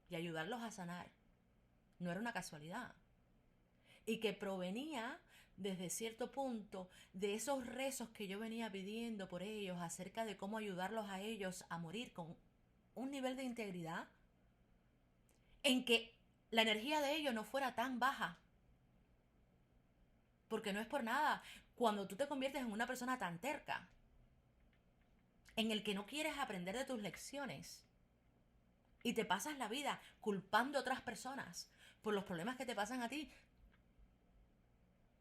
y ayudarlos a sanar, no era una casualidad. Y que provenía desde cierto punto de esos rezos que yo venía pidiendo por ellos acerca de cómo ayudarlos a ellos a morir con un nivel de integridad en que la energía de ellos no fuera tan baja. Porque no es por nada, cuando tú te conviertes en una persona tan terca, en el que no quieres aprender de tus lecciones y te pasas la vida culpando a otras personas por los problemas que te pasan a ti,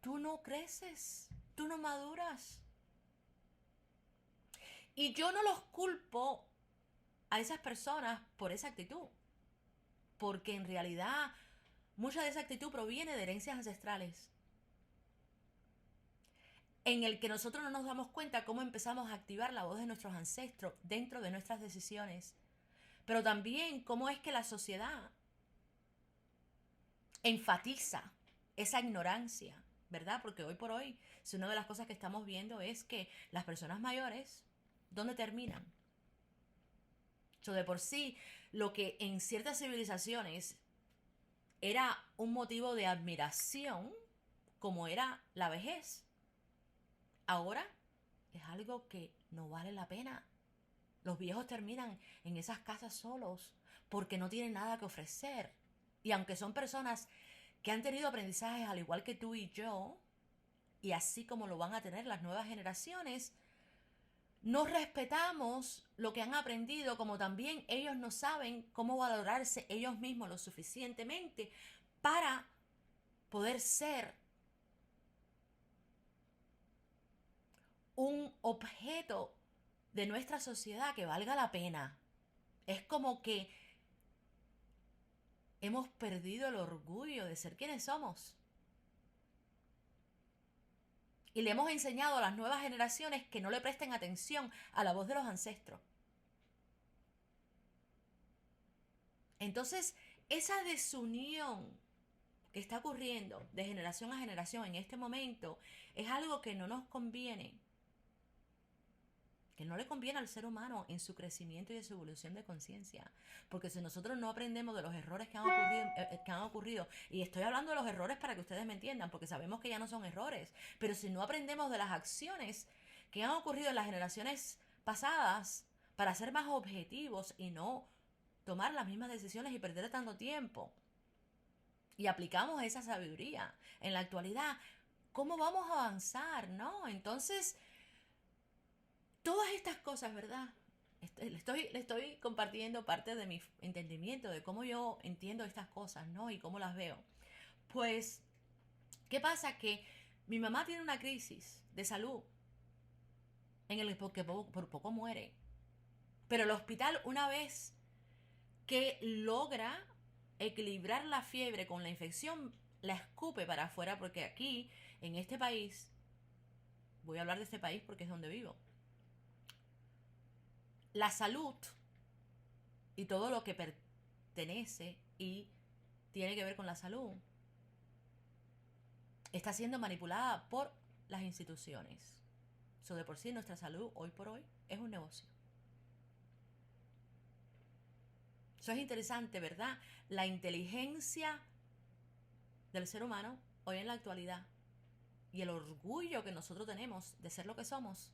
tú no creces, tú no maduras. Y yo no los culpo a esas personas por esa actitud, porque en realidad mucha de esa actitud proviene de herencias ancestrales, en el que nosotros no nos damos cuenta cómo empezamos a activar la voz de nuestros ancestros dentro de nuestras decisiones, pero también cómo es que la sociedad enfatiza esa ignorancia, ¿verdad? Porque hoy por hoy, si una de las cosas que estamos viendo es que las personas mayores, ¿dónde terminan? De por sí, lo que en ciertas civilizaciones era un motivo de admiración, como era la vejez, ahora es algo que no vale la pena. Los viejos terminan en esas casas solos porque no tienen nada que ofrecer. Y aunque son personas que han tenido aprendizajes al igual que tú y yo, y así como lo van a tener las nuevas generaciones, no respetamos lo que han aprendido, como también ellos no saben cómo valorarse ellos mismos lo suficientemente para poder ser un objeto de nuestra sociedad que valga la pena. Es como que hemos perdido el orgullo de ser quienes somos. Y le hemos enseñado a las nuevas generaciones que no le presten atención a la voz de los ancestros. Entonces, esa desunión que está ocurriendo de generación a generación en este momento es algo que no nos conviene, que no le conviene al ser humano en su crecimiento y en su evolución de conciencia. Porque si nosotros no aprendemos de los errores que han ocurrido, y estoy hablando de los errores para que ustedes me entiendan, porque sabemos que ya no son errores, pero si no aprendemos de las acciones que han ocurrido en las generaciones pasadas para ser más objetivos y no tomar las mismas decisiones y perder tanto tiempo, y aplicamos esa sabiduría en la actualidad, ¿cómo vamos a avanzar? ¿No? Entonces, todas estas cosas, ¿verdad? Le estoy compartiendo parte de mi entendimiento de cómo yo entiendo estas cosas, ¿no? Y cómo las veo. Pues, ¿qué pasa? Que mi mamá tiene una crisis de salud en el que por poco muere. Pero el hospital, una vez que logra equilibrar la fiebre con la infección, la escupe para afuera, porque aquí, en este país, voy a hablar de este país porque es donde vivo, la salud y todo lo que pertenece y tiene que ver con la salud está siendo manipulada por las instituciones. So, de por sí nuestra salud hoy por hoy es un negocio. Eso es interesante, ¿verdad? La inteligencia del ser humano hoy en la actualidad y el orgullo que nosotros tenemos de ser lo que somos.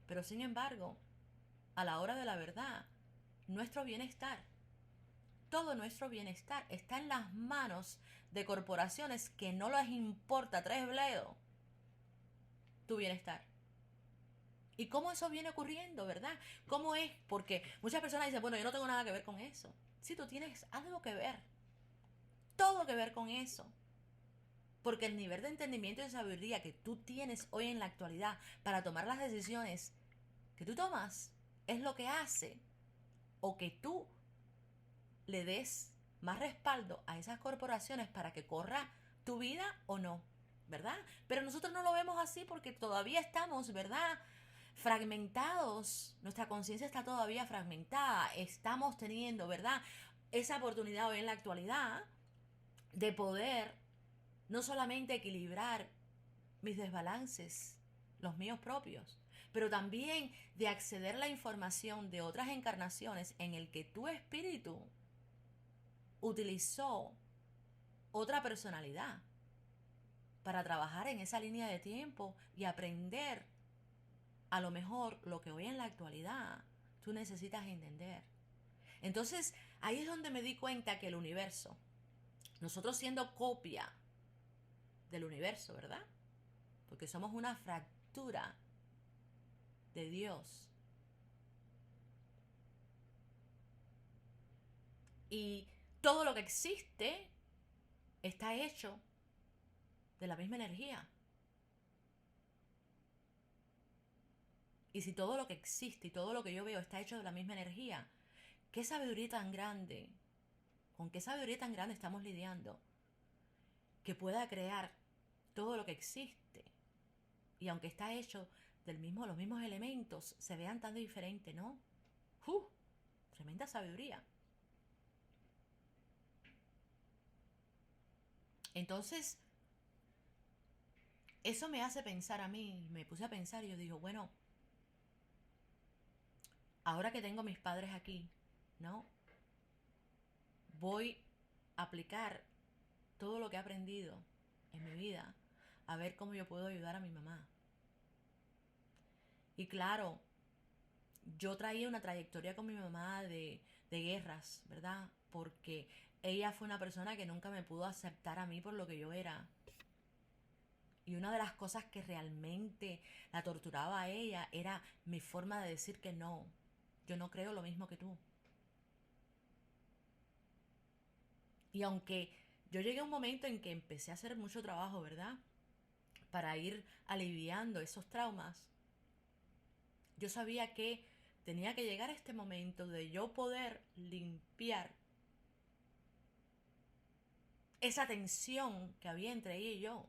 Pero sin embargo, a la hora de la verdad, nuestro bienestar, todo nuestro bienestar está en las manos de corporaciones que no les importa tres bledos tu bienestar. ¿Y cómo eso viene ocurriendo, verdad? ¿Cómo es? Porque muchas personas dicen, bueno, yo no tengo nada que ver con eso. Sí, tú tienes algo que ver. Todo que ver con eso. Porque el nivel de entendimiento y de sabiduría que tú tienes hoy en la actualidad para tomar las decisiones que tú tomas es lo que hace o que tú le des más respaldo a esas corporaciones para que corra tu vida o no, ¿verdad? Pero nosotros no lo vemos así porque todavía estamos, ¿verdad? fragmentados, nuestra conciencia está todavía fragmentada, estamos teniendo, ¿verdad? Esa oportunidad hoy en la actualidad de poder no solamente equilibrar mis desbalances, los míos propios, pero también de acceder a la información de otras encarnaciones en el que tu espíritu utilizó otra personalidad para trabajar en esa línea de tiempo y aprender a lo mejor lo que hoy en la actualidad tú necesitas entender. Entonces, ahí es donde me di cuenta que el universo, nosotros siendo copia del universo, ¿verdad? Porque somos una fractura de Dios. Y todo lo que existe está hecho de la misma energía. Y si todo lo que existe y todo lo que yo veo está hecho de la misma energía, ¿qué sabiduría tan grande? ¿Con qué sabiduría tan grande estamos lidiando? Que pueda crear todo lo que existe. Y aunque está hecho los mismos elementos, se vean tan diferentes, ¿no? ¡Uh! Tremenda sabiduría. Entonces, eso me hace pensar a mí, me puse a pensar y yo digo, bueno, ahora que tengo a mis padres aquí, ¿no? Voy a aplicar todo lo que he aprendido en mi vida a ver cómo yo puedo ayudar a mi mamá. Y claro, yo traía una trayectoria con mi mamá de guerras, ¿verdad? Porque ella fue una persona que nunca me pudo aceptar a mí por lo que yo era. Y una de las cosas que realmente la torturaba a ella era mi forma de decir que no. Yo no creo lo mismo que tú. Y aunque yo llegué a un momento en que empecé a hacer mucho trabajo, ¿verdad? Para ir aliviando esos traumas, yo sabía que tenía que llegar a este momento de yo poder limpiar esa tensión que había entre ella y yo.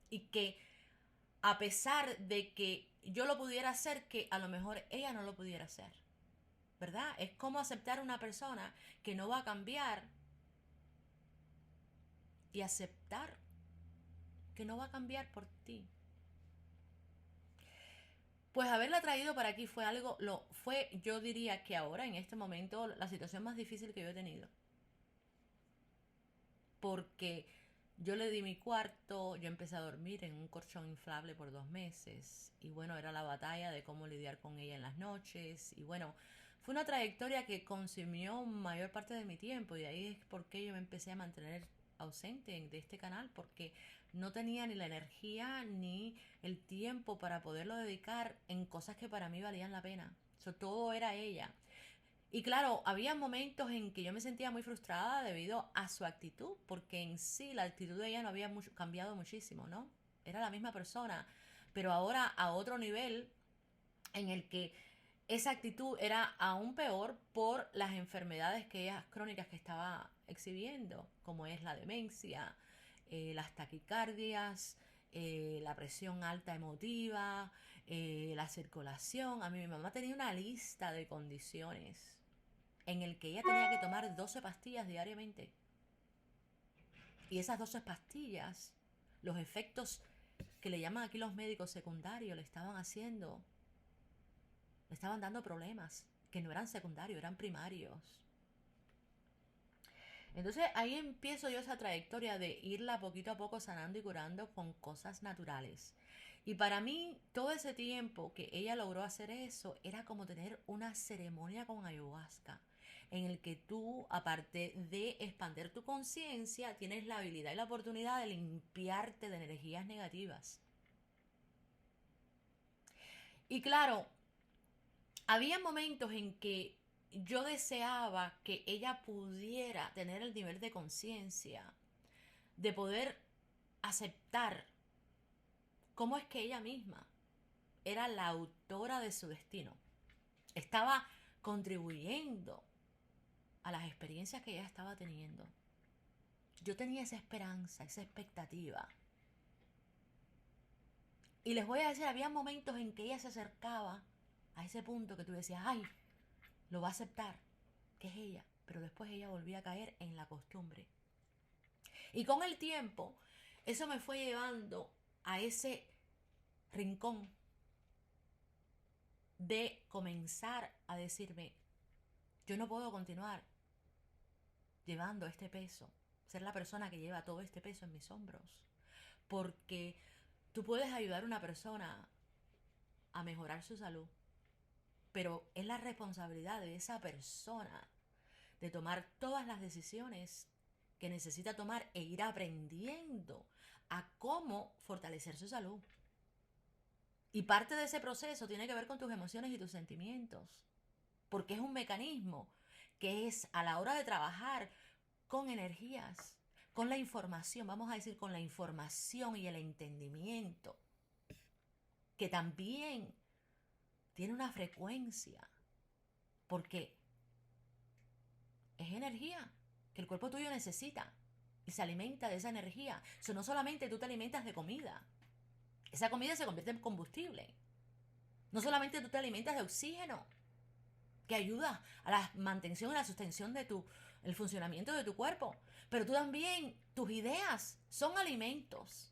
Y que a pesar de que yo lo pudiera hacer, que a lo mejor ella no lo pudiera hacer. ¿Verdad? Es como aceptar a una persona que no va a cambiar y aceptar que no va a cambiar por ti. Pues haberla traído para aquí fue algo, yo diría que ahora, en este momento, la situación más difícil que yo he tenido. Porque yo le di mi cuarto, yo empecé a dormir en un colchón inflable por 2 meses. Y bueno, era la batalla de cómo lidiar con ella en las noches. Y bueno, fue una trayectoria que consumió mayor parte de mi tiempo. Y de ahí es porque yo me empecé a mantener ausente de este canal. Porque no tenía ni la energía ni el tiempo para poderlo dedicar en cosas que para mí valían la pena. Todo era ella. Y claro, había momentos en que yo me sentía muy frustrada debido a su actitud, porque en sí la actitud de ella no había cambiado muchísimo, ¿no? Era la misma persona, pero ahora a otro nivel en el que esa actitud era aún peor por las enfermedades crónicas que estaba exhibiendo, como es la demencia, las taquicardias, la presión alta emotiva, la circulación. A mí mi mamá tenía una lista de condiciones en el que ella tenía que tomar 12 pastillas diariamente. Y esas 12 pastillas, los efectos que le llaman aquí los médicos secundarios, le estaban dando problemas que no eran secundarios, eran primarios. Entonces ahí empiezo yo esa trayectoria de irla poquito a poco sanando y curando con cosas naturales. Y para mí, todo ese tiempo que ella logró hacer eso, era como tener una ceremonia con ayahuasca, en el que tú, aparte de expandir tu conciencia, tienes la habilidad y la oportunidad de limpiarte de energías negativas. Y claro, había momentos en que yo deseaba que ella pudiera tener el nivel de conciencia de poder aceptar cómo es que ella misma era la autora de su destino. Estaba contribuyendo a las experiencias que ella estaba teniendo. Yo tenía esa esperanza, esa expectativa. Y les voy a decir, había momentos en que ella se acercaba a ese punto que tú decías, ay, lo va a aceptar, que es ella. Pero después ella volvía a caer en la costumbre. Y con el tiempo, eso me fue llevando a ese rincón de comenzar a decirme, yo no puedo continuar llevando este peso, ser la persona que lleva todo este peso en mis hombros. Porque tú puedes ayudar a una persona a mejorar su salud, pero es la responsabilidad de esa persona de tomar todas las decisiones que necesita tomar e ir aprendiendo a cómo fortalecer su salud. Y parte de ese proceso tiene que ver con tus emociones y tus sentimientos, porque es un mecanismo que es a la hora de trabajar con energías, con la información, vamos a decir con la información y el entendimiento, que también tiene una frecuencia, porque es energía que el cuerpo tuyo necesita y se alimenta de esa energía. Eso no solamente tú te alimentas de comida, esa comida se convierte en combustible. No solamente tú te alimentas de oxígeno, que ayuda a la mantención y la sostención de el funcionamiento de tu cuerpo, pero tú también, tus ideas son alimentos.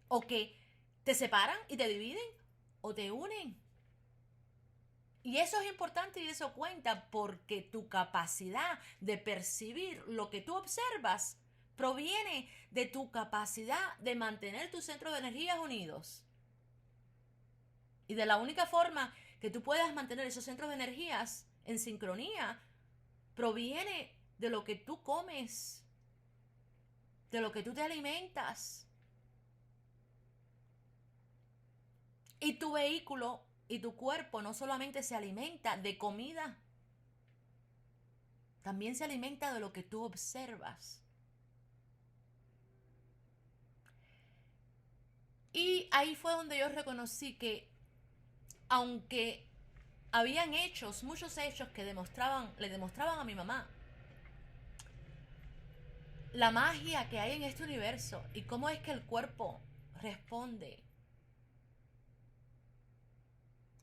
O que te separan y te dividen o te unen. Y eso es importante y eso cuenta porque tu capacidad de percibir lo que tú observas proviene de tu capacidad de mantener tus centros de energías unidos. Y de la única forma que tú puedas mantener esos centros de energías en sincronía proviene de lo que tú comes, de lo que tú te alimentas. Y tu vehículo y tu cuerpo no solamente se alimenta de comida, también se alimenta de lo que tú observas. Y ahí fue donde yo reconocí que aunque habían hechos, muchos hechos que le demostraban a mi mamá la magia que hay en este universo y cómo es que el cuerpo responde,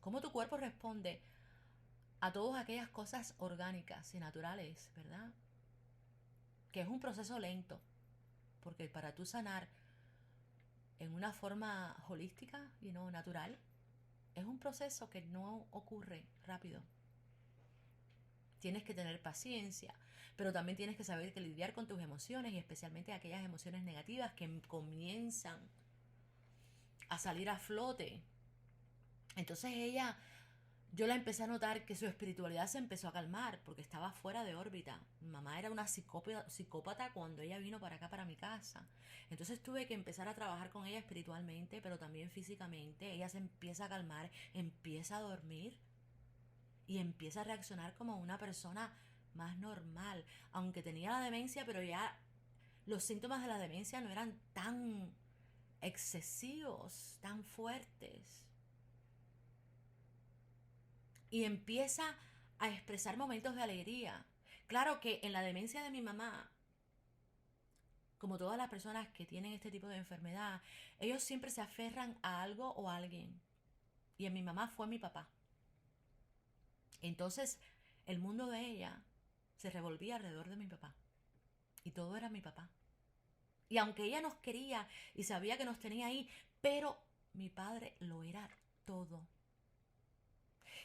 cómo tu cuerpo responde a todas aquellas cosas orgánicas y naturales, ¿verdad? Que es un proceso lento, porque para tú sanar en una forma holística y no natural, es un proceso que no ocurre rápido. Tienes que tener paciencia, pero también tienes que saber que lidiar con tus emociones y especialmente aquellas emociones negativas que comienzan a salir a flote. Entonces yo la empecé a notar que su espiritualidad se empezó a calmar porque estaba fuera de órbita. Mi mamá era una psicópata cuando ella vino para acá, para mi casa. Entonces tuve que empezar a trabajar con ella espiritualmente, pero también físicamente. Ella se empieza a calmar, empieza a dormir y empieza a reaccionar como una persona más normal. Aunque tenía la demencia, pero ya los síntomas de la demencia no eran tan excesivos, tan fuertes. Y empieza a expresar momentos de alegría. Claro que en la demencia de mi mamá, como todas las personas que tienen este tipo de enfermedad, ellos siempre se aferran a algo o a alguien. Y en mi mamá fue mi papá. Entonces, el mundo de ella se revolvía alrededor de mi papá. Y todo era mi papá. Y aunque ella nos quería y sabía que nos tenía ahí, pero mi padre lo era todo.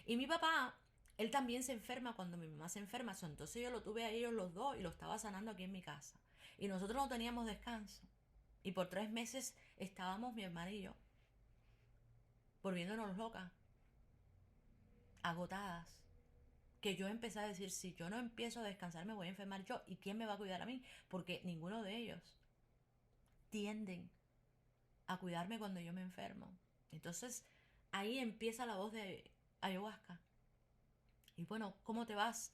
Y mi papá, él también se enferma cuando mi mamá se enferma. Entonces yo lo tuve a ellos los dos y lo estaba sanando aquí en mi casa. Y nosotros no teníamos descanso. Y por 3 meses estábamos mi hermana y yo, volviéndonos locas, agotadas. Que yo empecé a decir, si yo no empiezo a descansar me voy a enfermar yo. ¿Y quién me va a cuidar a mí? Porque ninguno de ellos tienden a cuidarme cuando yo me enfermo. Entonces ahí empieza la voz de ayahuasca. Y bueno, ¿cómo te vas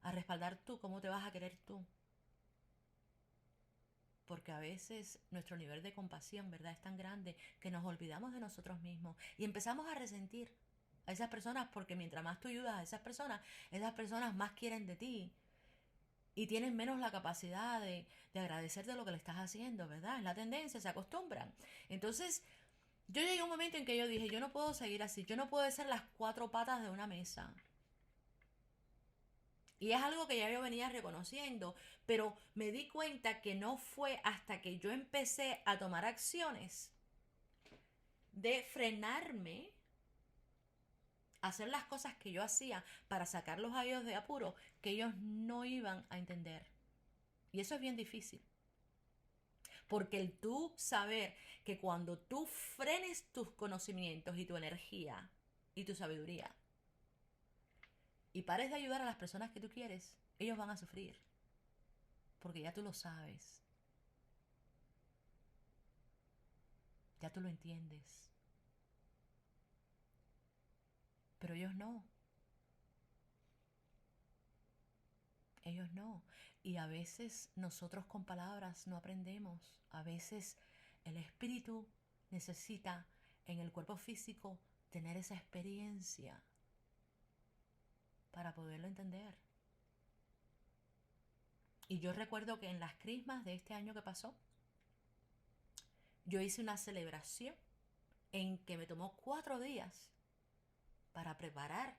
a respaldar tú? ¿Cómo te vas a querer tú? Porque a veces nuestro nivel de compasión, ¿verdad?, es tan grande que nos olvidamos de nosotros mismos y empezamos a resentir a esas personas porque mientras más tú ayudas a esas personas más quieren de ti. y tienen menos la capacidad de agradecer de lo que le estás haciendo, ¿verdad? Es la tendencia, se acostumbran. Entonces, yo llegué a un momento en que yo dije, yo no puedo seguir así, yo no puedo ser las cuatro patas de una mesa. Y es algo que ya yo venía reconociendo, pero me di cuenta que no fue hasta que yo empecé a tomar acciones de frenarme, hacer las cosas que yo hacía para sacarlos a ellos de apuro, que ellos no iban a entender. Y eso es bien difícil. Porque el tú saber que cuando tú frenes tus conocimientos y tu energía y tu sabiduría y pares de ayudar a las personas que tú quieres, ellos van a sufrir. Porque ya tú lo sabes. Ya tú lo entiendes. Pero ellos no. Ellos no. Y a veces nosotros con palabras no aprendemos. A veces el espíritu necesita en el cuerpo físico tener esa experiencia para poderlo entender. Y yo recuerdo que en las crismas de este año que pasó, yo hice una celebración en que me tomó 4 días para preparar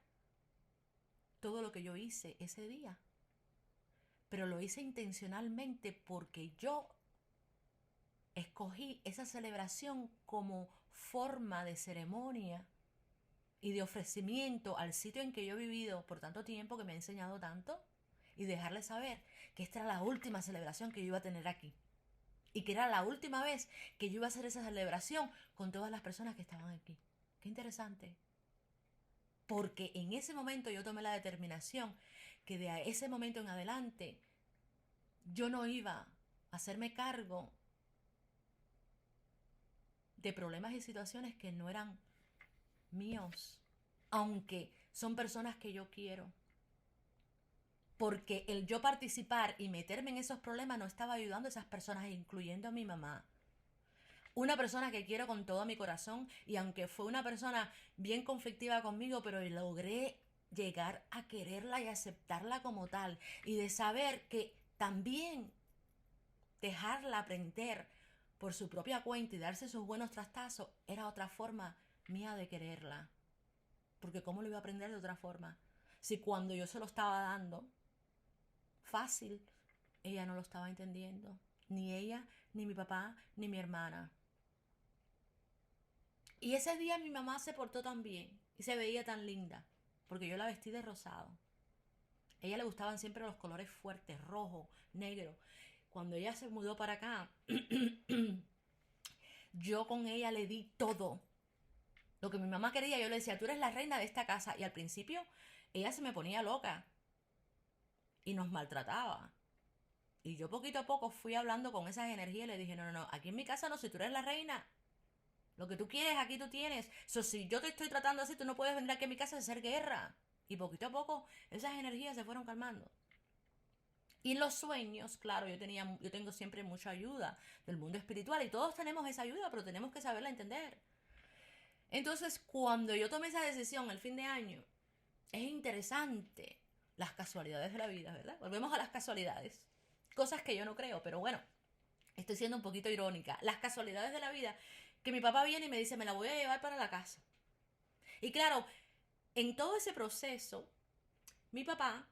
todo lo que yo hice ese día. Pero lo hice intencionalmente porque yo escogí esa celebración como forma de ceremonia y de ofrecimiento al sitio en que yo he vivido por tanto tiempo, que me ha enseñado tanto, y dejarle saber que esta era la última celebración que yo iba a tener aquí. Y que era la última vez que yo iba a hacer esa celebración con todas las personas que estaban aquí. Qué interesante. Porque en ese momento yo tomé la determinación que de ese momento en adelante yo no iba a hacerme cargo de problemas y situaciones que no eran míos, aunque son personas que yo quiero. Porque el yo participar y meterme en esos problemas no estaba ayudando a esas personas, incluyendo a mi mamá. Una persona que quiero con todo mi corazón, y aunque fue una persona bien conflictiva conmigo, pero logré llegar a quererla y aceptarla como tal, y de saber que también dejarla aprender por su propia cuenta y darse sus buenos trastazos era otra forma mía de quererla. Porque ¿cómo lo iba a aprender de otra forma? Si cuando yo se lo estaba dando fácil, ella no lo estaba entendiendo. Ni ella, ni mi papá, ni mi hermana. Y ese día mi mamá se portó tan bien y se veía tan linda, porque yo la vestí de rosado. A ella le gustaban siempre los colores fuertes, rojo, negro. Cuando ella se mudó para acá, yo con ella le di todo. Lo que mi mamá quería, yo le decía, tú eres la reina de esta casa. Y al principio ella se me ponía loca y nos maltrataba. Y yo poquito a poco fui hablando con esas energías y le dije, no, no, no, aquí en mi casa no, si tú eres la reina, lo que tú quieres, aquí tú tienes. Si yo te estoy tratando así, tú no puedes venir aquí a mi casa a hacer guerra. Y poquito a poco esas energías se fueron calmando. Y en los sueños, claro, yo tengo siempre mucha ayuda del mundo espiritual y todos tenemos esa ayuda, pero tenemos que saberla entender. Entonces, cuando yo tomé esa decisión el fin de año, es interesante las casualidades de la vida, ¿verdad? Volvemos a las casualidades. Cosas que yo no creo, pero bueno, estoy siendo un poquito irónica. Las casualidades de la vida, que mi papá viene y me dice, me la voy a llevar para la casa. Y claro, en todo ese proceso, mi papá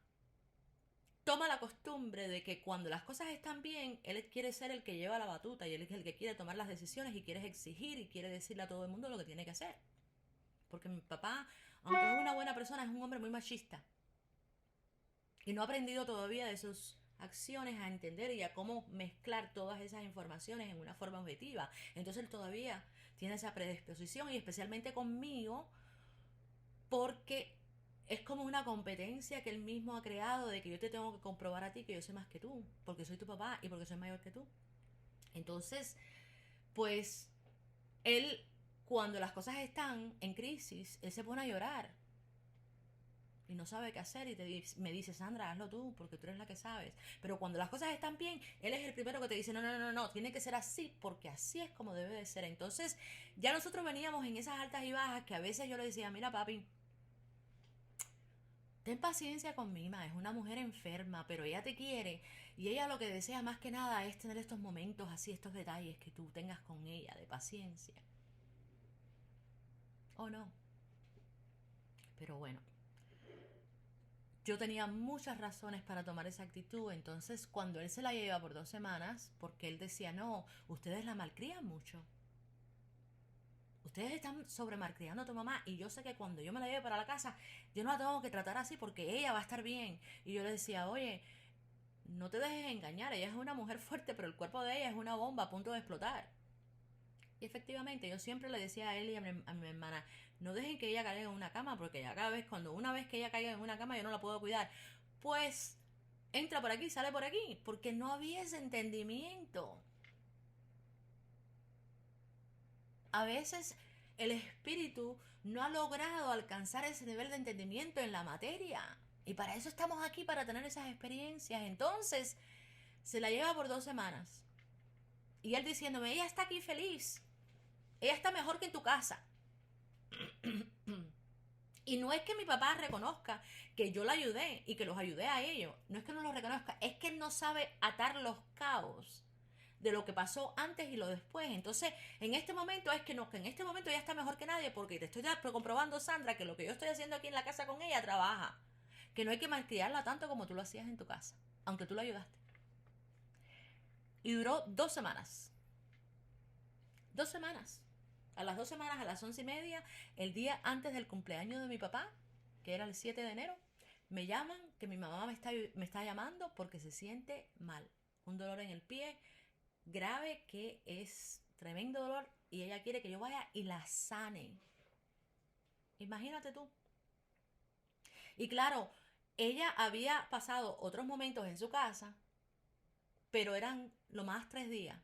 toma la costumbre de que cuando las cosas están bien, él quiere ser el que lleva la batuta y él es el que quiere tomar las decisiones y quiere exigir y quiere decirle a todo el mundo lo que tiene que hacer. Porque mi papá, aunque es una buena persona, es un hombre muy machista. Y no ha aprendido todavía de sus acciones a entender y a cómo mezclar todas esas informaciones en una forma objetiva. Entonces él todavía tiene esa predisposición y especialmente conmigo porque es como una competencia que él mismo ha creado de que yo te tengo que comprobar a ti que yo sé más que tú, porque soy tu papá y porque soy mayor que tú. Entonces, pues él, cuando las cosas están en crisis, él se pone a llorar y no sabe qué hacer y me dice, Sandra, hazlo tú, porque tú eres la que sabes. Pero cuando las cosas están bien, él es el primero que te dice, no, no, no, no, tiene que ser así, porque así es como debe de ser. Entonces, ya nosotros veníamos en esas altas y bajas que a veces yo le decía, mira papi, ten paciencia con Mima, es una mujer enferma, pero ella te quiere y ella lo que desea más que nada es tener estos momentos así, estos detalles que tú tengas con ella de paciencia. ¿O no? Pero bueno, yo tenía muchas razones para tomar esa actitud, entonces cuando él se la lleva por 2 semanas, porque él decía, no, ustedes la malcrían mucho. Ustedes están sobremalcriando a tu mamá y yo sé que cuando yo me la lleve para la casa, yo no la tengo que tratar así porque ella va a estar bien. Y yo le decía, oye, no te dejes engañar, ella es una mujer fuerte, pero el cuerpo de ella es una bomba a punto de explotar. Y efectivamente, yo siempre le decía a él y a mi hermana, no dejen que ella caiga en una cama, porque ya cada vez, cuando una vez que ella caiga en una cama, yo no la puedo cuidar. Pues entra por aquí, sale por aquí, porque no había ese entendimiento. A veces el espíritu no ha logrado alcanzar ese nivel de entendimiento en la materia. Y para eso estamos aquí, para tener esas experiencias. Entonces, se la lleva por 2 semanas. Y él diciéndome, ella está aquí feliz. Ella está mejor que en tu casa. Y no es que mi papá reconozca que yo la ayudé y que los ayudé a ellos. No es que no lo reconozca, es que él no sabe atar los cabos de lo que pasó antes y lo después. Entonces, en este momento es que no, que en este momento ella está mejor que nadie porque te estoy comprobando, Sandra, que lo que yo estoy haciendo aquí en la casa con ella trabaja. Que no hay que malcriarla tanto como tú lo hacías en tu casa, aunque tú la ayudaste. Y duró 2 semanas. 2 semanas. A las 2 semanas, a las 11:30, el día antes del cumpleaños de mi papá, que era el 7 de enero, me llaman que mi mamá me está llamando porque se siente mal. Un dolor en el pie grave que es tremendo dolor y ella quiere que yo vaya y la sane. Imagínate tú. Y claro, ella había pasado otros momentos en su casa, pero eran lo más 3 días.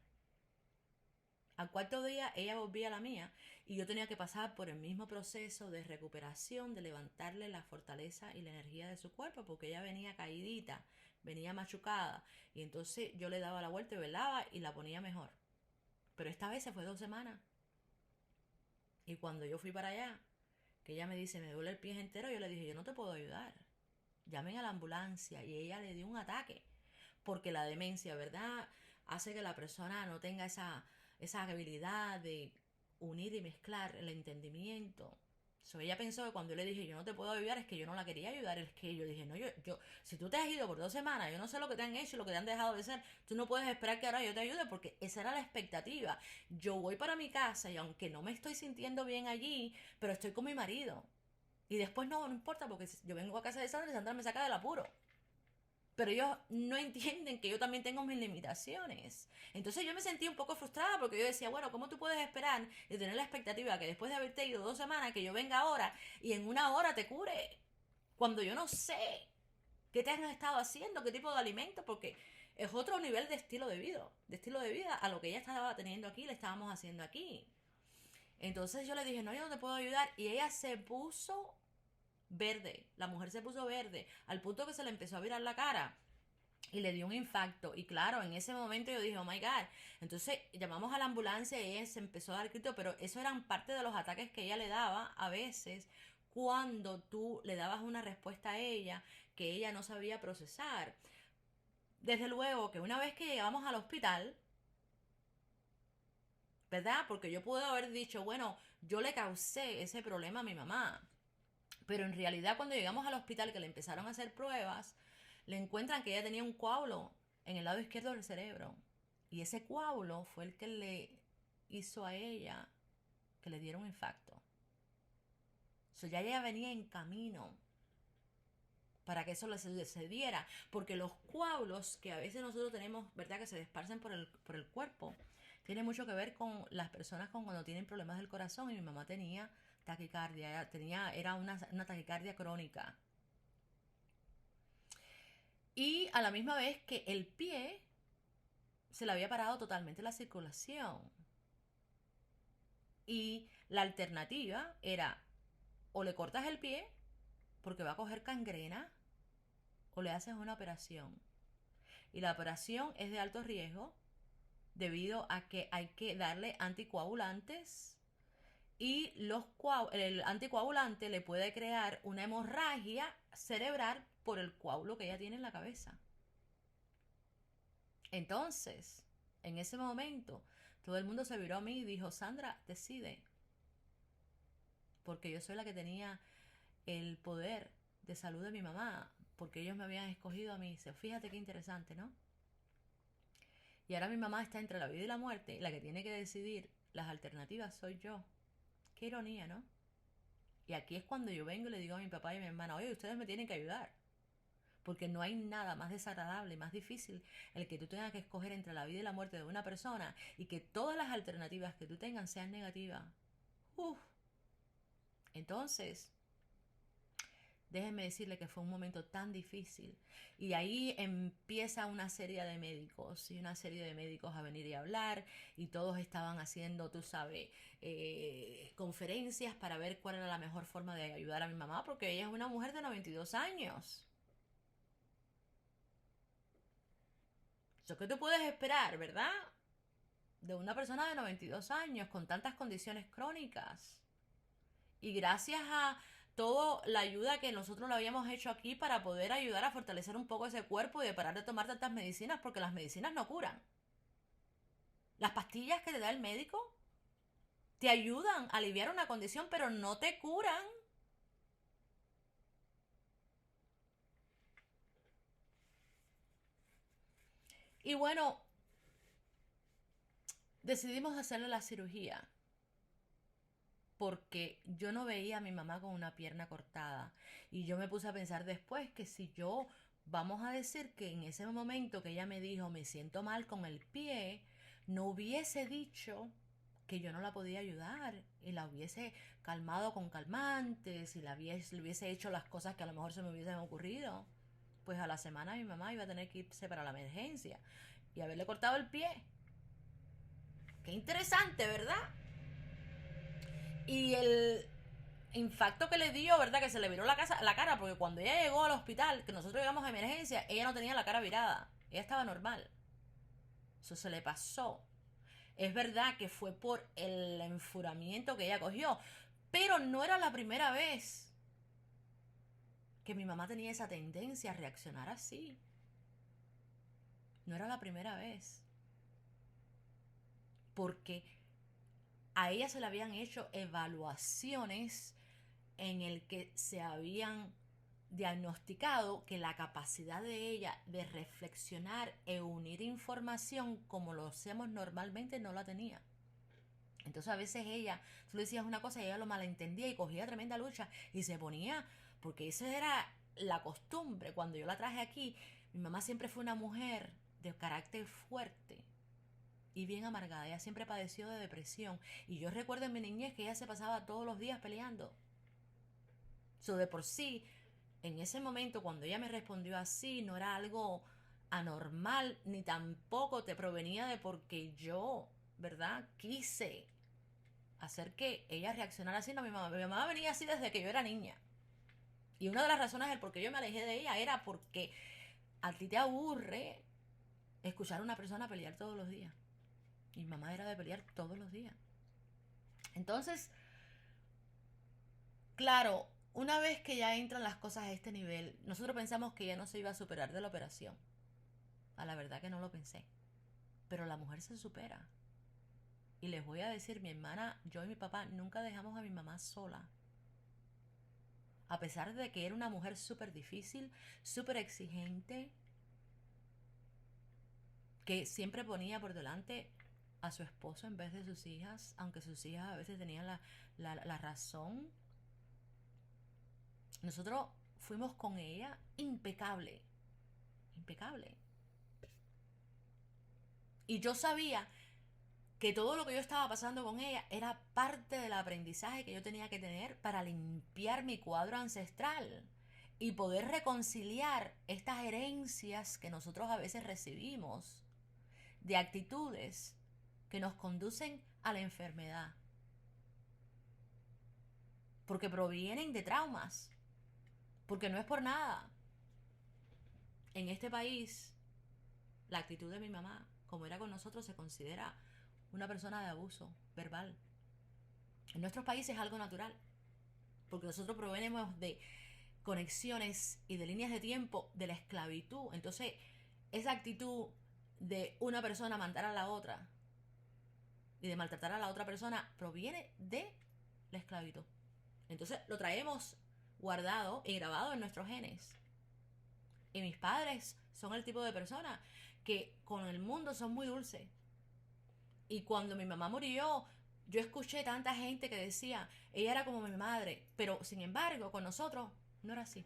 Al cuarto día ella volvía a la mía y yo tenía que pasar por el mismo proceso de recuperación, de levantarle la fortaleza y la energía de su cuerpo, porque ella venía caidita, venía machucada, y entonces yo le daba la vuelta y velaba y la ponía mejor. Pero esta vez se fue 2 semanas. Y cuando yo fui para allá, que ella me dice, me duele el pie entero, yo le dije, yo no te puedo ayudar. Llamen a la ambulancia. Y ella le dio un ataque. Porque la demencia, ¿verdad? Hace que la persona no tenga esa habilidad de unir y mezclar el entendimiento. Ella pensó que cuando yo le dije yo no te puedo ayudar es que yo no la quería ayudar, es que yo dije, no, si tú te has ido por 2 semanas, yo no sé lo que te han hecho y lo que te han dejado de ser, tú no puedes esperar que ahora yo te ayude porque esa era la expectativa. Yo voy para mi casa y aunque no me estoy sintiendo bien allí, pero estoy con mi marido. Y después no importa porque yo vengo a casa de Sandra y Sandra me saca del apuro. Pero ellos no entienden que yo también tengo mis limitaciones. Entonces yo me sentí un poco frustrada porque yo decía, bueno, ¿cómo tú puedes esperar y tener la expectativa que después de haberte ido 2 semanas, que yo venga ahora y en una hora te cure? Cuando yo no sé qué te han estado haciendo, qué tipo de alimento, porque es otro nivel de estilo de vida a lo que ella estaba teniendo aquí, le estábamos haciendo aquí. Entonces yo le dije, no, yo no te puedo ayudar. Y ella se puso verde, la mujer se puso verde, al punto que se le empezó a virar la cara y le dio un infarto. Y claro, en ese momento yo dije, oh my God. Entonces llamamos a la ambulancia y ella se empezó a dar grito, pero eso eran parte de los ataques que ella le daba a veces cuando tú le dabas una respuesta a ella que ella no sabía procesar. Desde luego que una vez que llegamos al hospital, ¿verdad? Porque yo pude haber dicho, bueno, yo le causé ese problema a mi mamá. Pero en realidad cuando llegamos al hospital que le empezaron a hacer pruebas, le encuentran que ella tenía un coágulo en el lado izquierdo del cerebro. Y ese coágulo fue el que le hizo a ella que le diera un infarto. Ya ella venía en camino para que eso le sucediera. Porque los coágulos que a veces nosotros tenemos, ¿verdad? Que se esparcen por el cuerpo, tiene mucho que ver con las personas cuando tienen problemas del corazón. Y mi mamá tenía taquicardia, era una taquicardia crónica. Y a la misma vez que el pie se le había parado totalmente la circulación. Y la alternativa era o le cortas el pie porque va a coger gangrena o le haces una operación. Y la operación es de alto riesgo debido a que hay que darle anticoagulantes y el anticoagulante le puede crear una hemorragia cerebral por el coágulo que ella tiene en la cabeza. Entonces, en ese momento, todo el mundo se viró a mí y dijo, Sandra, decide, porque yo soy la que tenía el poder de salud de mi mamá, porque ellos me habían escogido a mí. Fíjate qué interesante, ¿no? Y ahora mi mamá está entre la vida y la muerte, y la que tiene que decidir las alternativas soy yo. Qué ironía, ¿no? Y aquí es cuando yo vengo y le digo a mi papá y a mi hermana, oye, ustedes me tienen que ayudar. Porque no hay nada más desagradable y más difícil el que tú tengas que escoger entre la vida y la muerte de una persona y que todas las alternativas que tú tengas sean negativas. Uf. Entonces, déjenme decirle que fue un momento tan difícil. Y ahí empieza una serie de médicos y una serie de médicos a venir y a hablar. Y todos estaban haciendo, tú sabes, conferencias para ver cuál era la mejor forma de ayudar a mi mamá, porque ella es una mujer de 92 años. Eso que tú puedes esperar, ¿verdad? De una persona de 92 años con tantas condiciones crónicas. Y gracias a toda la ayuda que nosotros le habíamos hecho aquí para poder ayudar a fortalecer un poco ese cuerpo y de parar de tomar tantas medicinas, porque las medicinas no curan. Las pastillas que te da el médico te ayudan a aliviar una condición, pero no te curan. Y bueno, decidimos hacerle la cirugía porque yo no veía a mi mamá con una pierna cortada. Y yo me puse a pensar después que si yo, vamos a decir que en ese momento que ella me dijo, me siento mal con el pie, no hubiese dicho que yo no la podía ayudar y la hubiese calmado con calmantes y le hubiese hecho las cosas que a lo mejor se me hubiesen ocurrido, pues a la semana mi mamá iba a tener que irse para la emergencia y haberle cortado el pie. Qué interesante, ¿verdad? Y el impacto que le dio, ¿verdad? Que se le viró la cara, porque cuando ella llegó al hospital, que nosotros llegamos a emergencia, ella no tenía la cara virada, ella estaba normal. Eso se le pasó. Es verdad que fue por el enfuramiento que ella cogió, pero no era la primera vez que mi mamá tenía esa tendencia a reaccionar así. No era la primera vez. Porque a ella se le habían hecho evaluaciones en el que se habían diagnosticado que la capacidad de ella de reflexionar e unir información como lo hacemos normalmente no la tenía. Entonces a veces ella, tú le decías una cosa y ella lo malentendía y cogía tremenda lucha y se ponía, porque esa era la costumbre. Cuando yo la traje aquí, mi mamá siempre fue una mujer de carácter fuerte y bien amargada. Ella siempre padeció de depresión. Y yo recuerdo en mi niñez que ella se pasaba todos los días peleando. So de por sí, en ese momento cuando ella me respondió así, no era algo anormal, ni tampoco te provenía de porque yo, ¿verdad? Quise hacer que ella reaccionara así. No, mi mamá venía así desde que yo era niña. Y una de las razones del por qué yo me alejé de ella era porque a ti te aburre escuchar a una persona pelear todos los días. Y mi mamá era de pelear todos los días. Entonces, claro, una vez que ya entran las cosas a este nivel, nosotros pensamos que ya no se iba a superar de la operación. A la verdad que no lo pensé. Pero la mujer se supera. Y les voy a decir, mi hermana, yo y mi papá nunca dejamos a mi mamá sola. A pesar de que era una mujer súper difícil, súper exigente, que siempre ponía por delante a su esposo en vez de sus hijas, aunque sus hijas a veces tenían la razón. Nosotros fuimos con ella impecable, impecable. Y yo sabía que todo lo que yo estaba pasando con ella era parte del aprendizaje que yo tenía que tener para limpiar mi cuadro ancestral y poder reconciliar estas herencias que nosotros a veces recibimos de actitudes que nos conducen a la enfermedad. Porque provienen de traumas. Porque no es por nada. En este país, la actitud de mi mamá, como era con nosotros, se considera una persona de abuso verbal. En nuestros países es algo natural, porque nosotros provenimos de conexiones y de líneas de tiempo de la esclavitud. Entonces, esa actitud de una persona matar a la otra y de maltratar a la otra persona proviene de la esclavitud. Entonces, lo traemos guardado y grabado en nuestros genes. Y mis padres son el tipo de persona que con el mundo son muy dulces. Y cuando mi mamá murió, yo escuché tanta gente que decía, ella era como mi madre, pero sin embargo, con nosotros no era así.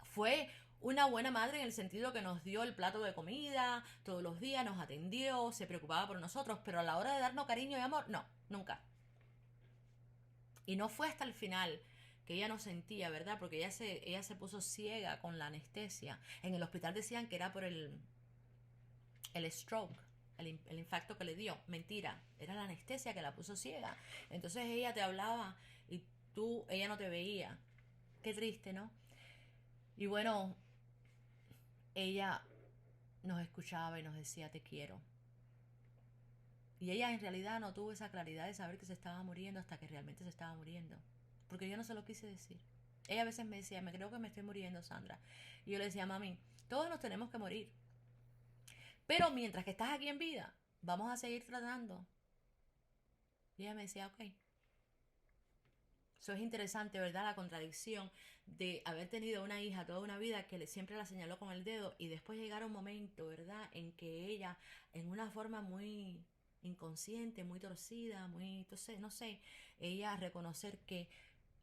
Fue una buena madre en el sentido que nos dio el plato de comida, todos los días nos atendió, se preocupaba por nosotros, pero a la hora de darnos cariño y amor, no, nunca. Y no fue hasta el final que ella no sentía, ¿verdad? Porque ella se puso ciega con la anestesia. En el hospital decían que era por el stroke, el infarto que le dio. Mentira, era la anestesia que la puso ciega. Entonces ella te hablaba y ella no te veía. Qué triste, ¿no? Y bueno, ella nos escuchaba y nos decía te quiero. Y ella en realidad no tuvo esa claridad de saber que se estaba muriendo hasta que realmente se estaba muriendo. Porque yo no se lo quise decir. Ella a veces me decía, me creo que me estoy muriendo, Sandra. Y yo le decía, mami, todos nos tenemos que morir. Pero mientras que estás aquí en vida, vamos a seguir tratando. Y ella me decía, ok. Eso es interesante, ¿verdad? La contradicción de haber tenido una hija toda una vida que siempre la señaló con el dedo y después llegar a un momento, ¿verdad? En que ella, en una forma muy inconsciente, muy torcida, muy, entonces, no sé, ella reconocer que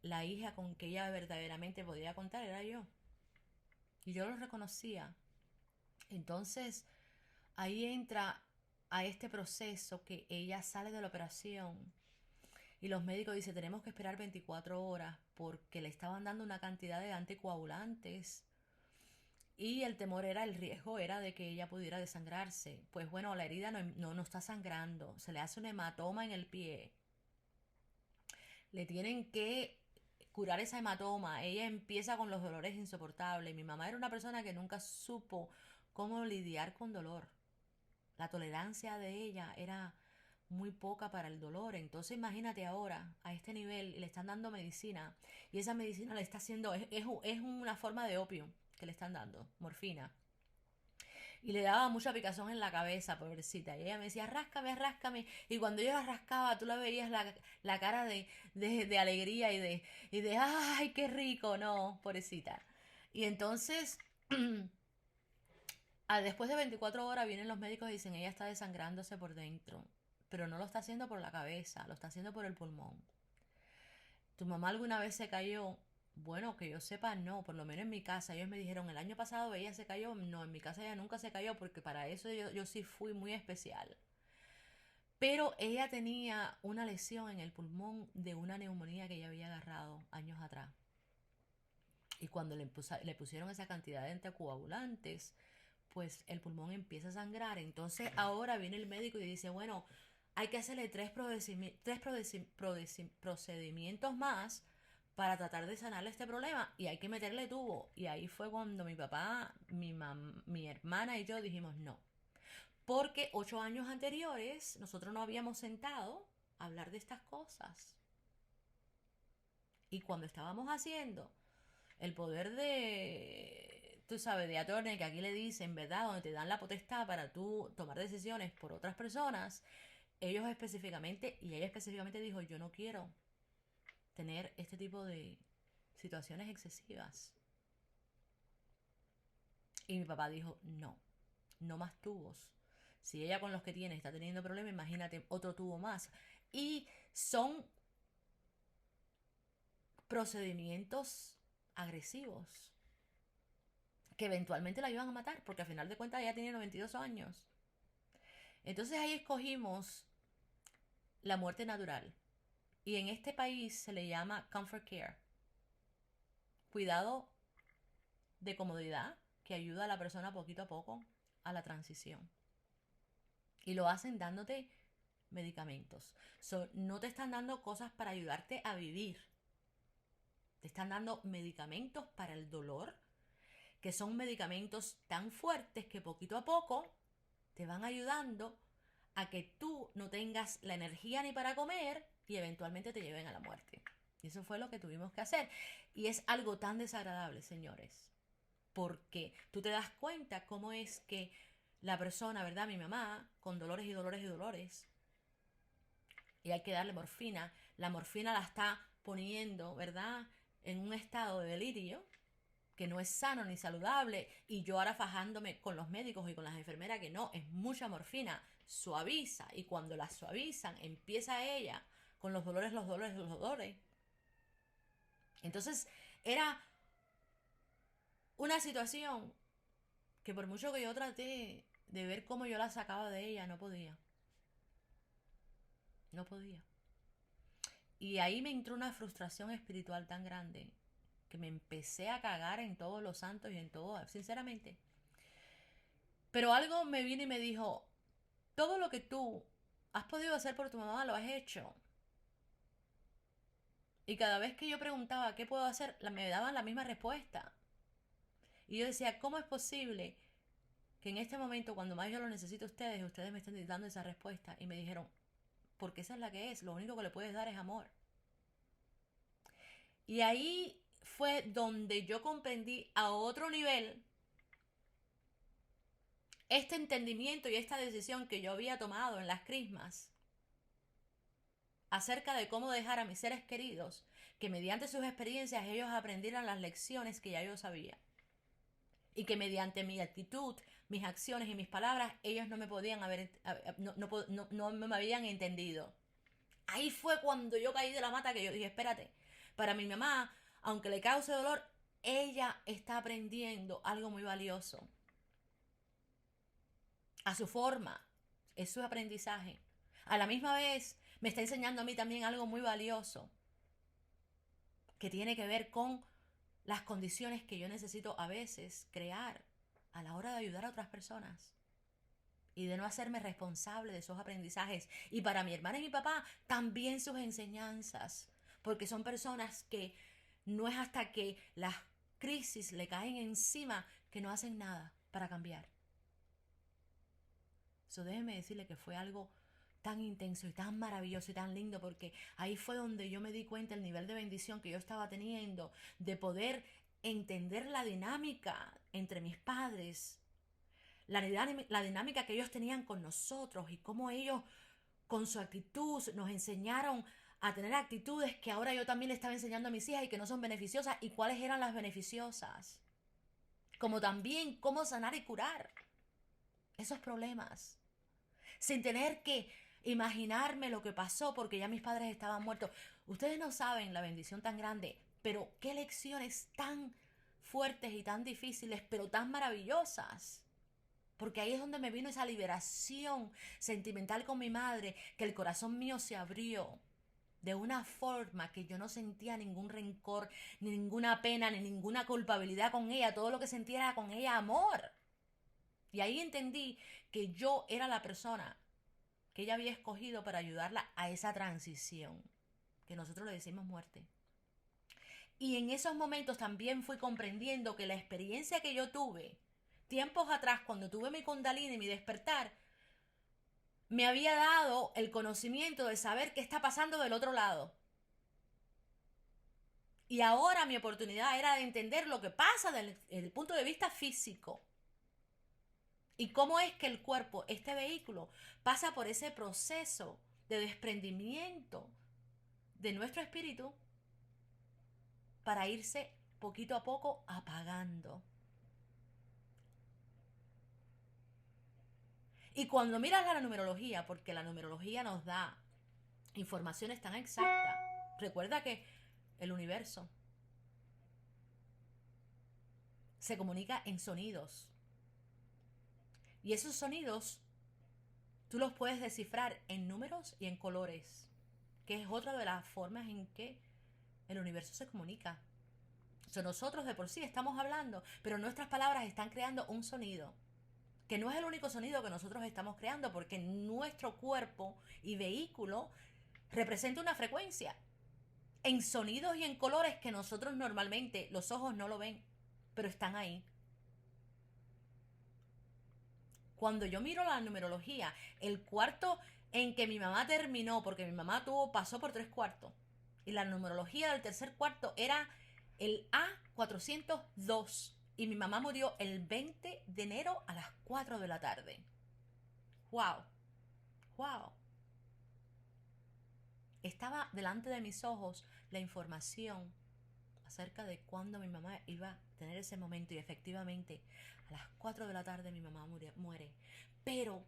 la hija con que ella verdaderamente podía contar era yo. Y yo lo reconocía. Entonces, ahí entra a este proceso que ella sale de la operación y los médicos dicen tenemos que esperar 24 horas porque le estaban dando una cantidad de anticoagulantes y el temor era, el riesgo era de que ella pudiera desangrarse. Pues bueno, la herida no está sangrando, se le hace un hematoma en el pie, le tienen que curar esa hematoma, ella empieza con los dolores insoportables. Mi mamá era una persona que nunca supo cómo lidiar con dolor. La tolerancia de ella era muy poca para el dolor. Entonces imagínate ahora a este nivel le están dando medicina y esa medicina le está haciendo, es una forma de opio que le están dando, morfina. Y le daba mucha picazón en la cabeza, pobrecita. Y ella me decía, ráscame, ráscame. Y cuando yo la rascaba, tú la veías la cara de alegría y de, ay, qué rico, no, pobrecita. Y entonces, después de 24 horas vienen los médicos y dicen, ella está desangrándose por dentro. Pero no lo está haciendo por la cabeza, lo está haciendo por el pulmón. ¿Tu mamá alguna vez se cayó? Bueno, que yo sepa, no, por lo menos en mi casa. Ellos me dijeron, el año pasado ella se cayó. No, en mi casa ella nunca se cayó porque para eso yo sí fui muy especial. Pero ella tenía una lesión en el pulmón de una neumonía que ella había agarrado años atrás. Y cuando le pusieron esa cantidad de anticoagulantes, pues el pulmón empieza a sangrar. Entonces ahora viene el médico y dice, bueno, hay que hacerle procedimientos más para tratar de sanarle este problema y hay que meterle tubo. Y ahí fue cuando mi papá, mi hermana y yo dijimos no. Porque 8 años anteriores nosotros no habíamos sentado a hablar de estas cosas. Y cuando estábamos haciendo el poder de, tú sabes, de attorney, que aquí le dicen, ¿verdad? Donde te dan la potestad para tú tomar decisiones por otras personas, ellos específicamente, y ella específicamente dijo, yo no quiero tener este tipo de situaciones excesivas. Y mi papá dijo, no, no más tubos. Si ella con los que tiene está teniendo problemas, imagínate otro tubo más. Y son procedimientos agresivos que eventualmente la iban a matar, porque al final de cuentas ella tenía 92 años. Entonces ahí escogimos la muerte natural. Y en este país se le llama comfort care. Cuidado de comodidad que ayuda a la persona poquito a poco a la transición. Y lo hacen dándote medicamentos. No te están dando cosas para ayudarte a vivir. Te están dando medicamentos para el dolor, que son medicamentos tan fuertes que poquito a poco te van ayudando a que tú no tengas la energía ni para comer y eventualmente te lleven a la muerte. Y eso fue lo que tuvimos que hacer. Y es algo tan desagradable, señores, porque tú te das cuenta cómo es que la persona, ¿verdad? Mi mamá, con dolores y dolores y dolores, y hay que darle morfina. La morfina la está poniendo, ¿verdad?, en un estado de delirio que no es sano ni saludable, y yo ahora fajándome con los médicos y con las enfermeras que no, es mucha morfina, suaviza, y cuando la suavizan empieza ella con los dolores, los dolores, los dolores. Entonces era una situación que por mucho que yo traté de ver cómo yo la sacaba de ella, no podía. No podía. Y ahí me entró una frustración espiritual tan grande que me empecé a cagar en todos los santos y en todo, sinceramente. Pero algo me vino y me dijo, todo lo que tú has podido hacer por tu mamá lo has hecho. Y cada vez que yo preguntaba qué puedo hacer, me daban la misma respuesta. Y yo decía, ¿cómo es posible que en este momento, cuando más yo lo necesito a ustedes, ustedes me estén dando esa respuesta? Y me dijeron, porque esa es la que es, lo único que le puedes dar es amor. Y ahí fue donde yo comprendí a otro nivel este entendimiento y esta decisión que yo había tomado en las crismas acerca de cómo dejar a mis seres queridos, que mediante sus experiencias ellos aprendieran las lecciones que ya yo sabía, y que mediante mi actitud, mis acciones y mis palabras ellos no me podían haber, no me habían entendido. Ahí fue cuando yo caí de la mata, que yo dije, espérate, para mi mamá, aunque le cause dolor, ella está aprendiendo algo muy valioso. A su forma, es su aprendizaje. A la misma vez, me está enseñando a mí también algo muy valioso, que tiene que ver con las condiciones que yo necesito a veces crear a la hora de ayudar a otras personas y de no hacerme responsable de esos aprendizajes. Y para mi hermana y mi papá, también sus enseñanzas, porque son personas que no es hasta que las crisis le caen encima que no hacen nada para cambiar. Eso déjeme decirle que fue algo tan intenso y tan maravilloso y tan lindo, porque ahí fue donde yo me di cuenta el nivel de bendición que yo estaba teniendo, de poder entender la dinámica entre mis padres, la dinámica que ellos tenían con nosotros y cómo ellos con su actitud nos enseñaron a tener actitudes que ahora yo también le estaba enseñando a mis hijas y que no son beneficiosas, y cuáles eran las beneficiosas, como también cómo sanar y curar esos problemas sin tener que imaginarme lo que pasó porque ya mis padres estaban muertos. Ustedes no saben la bendición tan grande, pero qué lecciones tan fuertes y tan difíciles, pero tan maravillosas. Porque ahí es donde me vino esa liberación sentimental con mi madre, que el corazón mío se abrió de una forma que yo no sentía ningún rencor, ni ninguna pena, ni ninguna culpabilidad con ella. Todo lo que sentía era con ella amor. Y ahí entendí que yo era la persona que ella había escogido para ayudarla a esa transición, que nosotros le decimos muerte. Y en esos momentos también fui comprendiendo que la experiencia que yo tuve tiempos atrás, cuando tuve mi Kundalini y mi despertar, me había dado el conocimiento de saber qué está pasando del otro lado. Y ahora mi oportunidad era de entender lo que pasa desde el punto de vista físico. Y cómo es que el cuerpo, este vehículo, pasa por ese proceso de desprendimiento de nuestro espíritu para irse poquito a poco apagando. Y cuando miras la numerología, porque la numerología nos da informaciones tan exactas, recuerda que el universo se comunica en sonidos. Y esos sonidos tú los puedes descifrar en números y en colores, que es otra de las formas en que el universo se comunica. Nosotros de por sí estamos hablando, pero nuestras palabras están creando un sonido, que no es el único sonido que nosotros estamos creando, porque nuestro cuerpo y vehículo representa una frecuencia en sonidos y en colores que nosotros normalmente los ojos no lo ven, pero están ahí. Cuando yo miro la numerología, el cuarto en que mi mamá terminó, porque mi mamá pasó por 3 cuartos, y la numerología del tercer cuarto era el A402, y mi mamá murió el 20 de enero a las 4 de la tarde. ¡Wow! ¡Wow! Estaba delante de mis ojos la información acerca de cuándo mi mamá iba a tener ese momento, y efectivamente a las 4 de la tarde mi mamá muere. Pero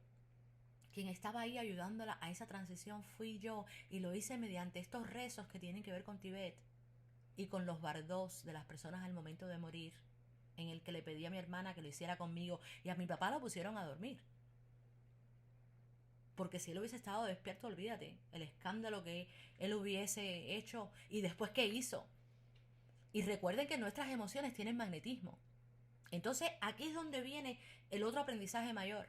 quien estaba ahí ayudándola a esa transición fui yo, y lo hice mediante estos rezos que tienen que ver con Tibet y con los bardos de las personas al momento de morir, en el que le pedí a mi hermana que lo hiciera conmigo, y a mi papá lo pusieron a dormir. Porque si él hubiese estado despierto, olvídate, el escándalo que él hubiese hecho y después qué hizo. Y recuerden que nuestras emociones tienen magnetismo. Entonces aquí es donde viene el otro aprendizaje mayor.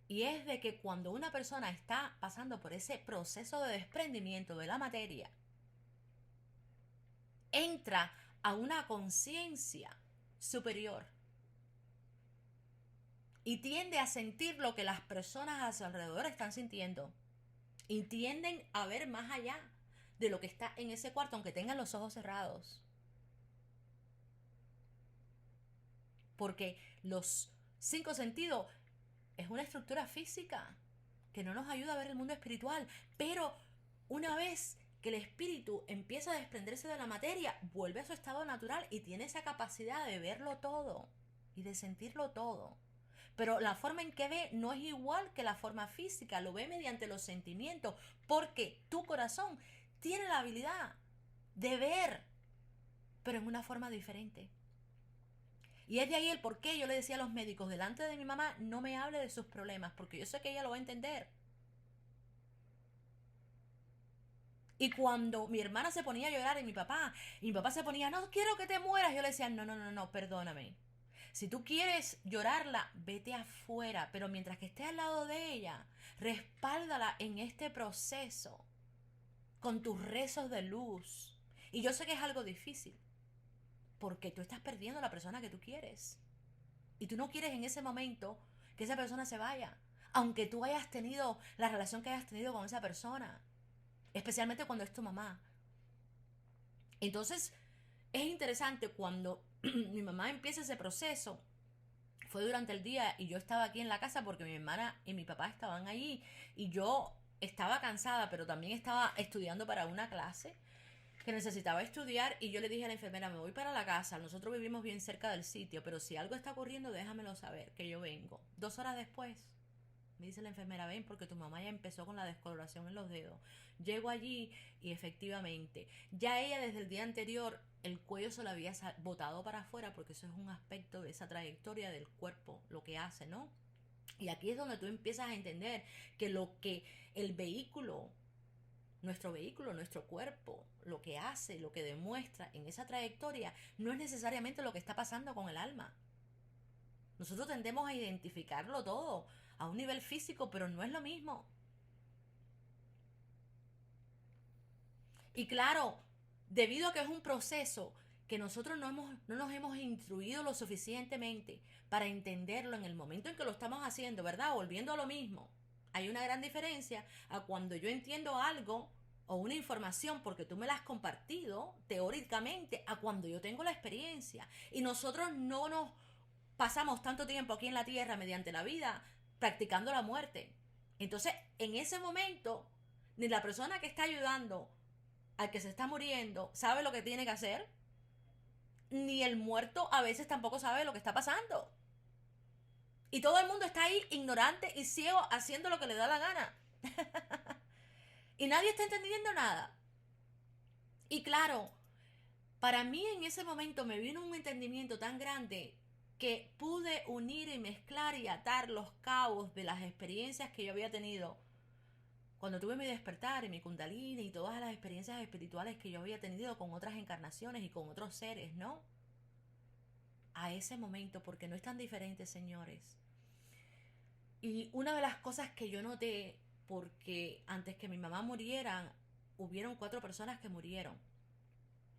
Y es de que cuando una persona está pasando por ese proceso de desprendimiento de la materia, entra a una conciencia superior y tiende a sentir lo que las personas a su alrededor están sintiendo. Y tienden a ver más allá de lo que está en ese cuarto, aunque tengan los ojos cerrados. Porque los 5 sentidos es una estructura física que no nos ayuda a ver el mundo espiritual. Pero una vez que el espíritu empieza a desprenderse de la materia, vuelve a su estado natural y tiene esa capacidad de verlo todo y de sentirlo todo. Pero la forma en que ve no es igual que la forma física, lo ve mediante los sentimientos, porque tu corazón tiene la habilidad de ver, pero en una forma diferente. Y es de ahí el por qué yo le decía a los médicos, delante de mi mamá, no me hable de sus problemas, porque yo sé que ella lo va a entender. Y cuando mi hermana se ponía a llorar y mi papá se ponía, no quiero que te mueras, yo le decía, no, no, no, no, perdóname. Si tú quieres llorarla, vete afuera, pero mientras que estés al lado de ella, respáldala en este proceso con tus rezos de luz. Y yo sé que es algo difícil, porque tú estás perdiendo a la persona que tú quieres. Y tú no quieres en ese momento que esa persona se vaya, aunque tú hayas tenido la relación que hayas tenido con esa persona, especialmente cuando es tu mamá. Entonces, es interesante cuando mi mamá empieza ese proceso. Fue durante el día y yo estaba aquí en la casa porque mi hermana y mi papá estaban allí, y yo estaba cansada, pero también estaba estudiando para una clase que necesitaba estudiar, y yo le dije a la enfermera, me voy para la casa, nosotros vivimos bien cerca del sitio, pero si algo está ocurriendo déjamelo saber, que yo vengo. 2 horas después me dice la enfermera, ven porque tu mamá ya empezó con la descoloración en los dedos. Llego allí y efectivamente, ya ella desde el día anterior el cuello se lo había botado para afuera, porque eso es un aspecto de esa trayectoria del cuerpo, lo que hace, ¿no? Y aquí es donde tú empiezas a entender que lo que el vehículo, nuestro cuerpo, lo que hace, lo que demuestra en esa trayectoria, no es necesariamente lo que está pasando con el alma. Nosotros tendemos a identificarlo todo a un nivel físico, pero no es lo mismo. Y claro, debido a que es un proceso que nosotros no nos hemos instruido lo suficientemente para entenderlo en el momento en que lo estamos haciendo, ¿verdad? Volviendo a lo mismo. Hay una gran diferencia a cuando yo entiendo algo o una información porque tú me la has compartido teóricamente, a cuando yo tengo la experiencia. Y nosotros no nos pasamos tanto tiempo aquí en la tierra mediante la vida practicando la muerte. Entonces, en ese momento, ni la persona que está ayudando al que se está muriendo sabe lo que tiene que hacer, ni el muerto a veces tampoco sabe lo que está pasando. Y todo el mundo está ahí ignorante y ciego haciendo lo que le da la gana. Y nadie está entendiendo nada. Y claro, para mí en ese momento me vino un entendimiento tan grande que pude unir y mezclar y atar los cabos de las experiencias que yo había tenido cuando tuve mi despertar y mi kundalini y todas las experiencias espirituales que yo había tenido con otras encarnaciones y con otros seres, ¿no? A ese momento, porque no es tan diferente, señores. Y una de las cosas que yo noté, porque antes que mi mamá muriera, hubieron 4 personas que murieron.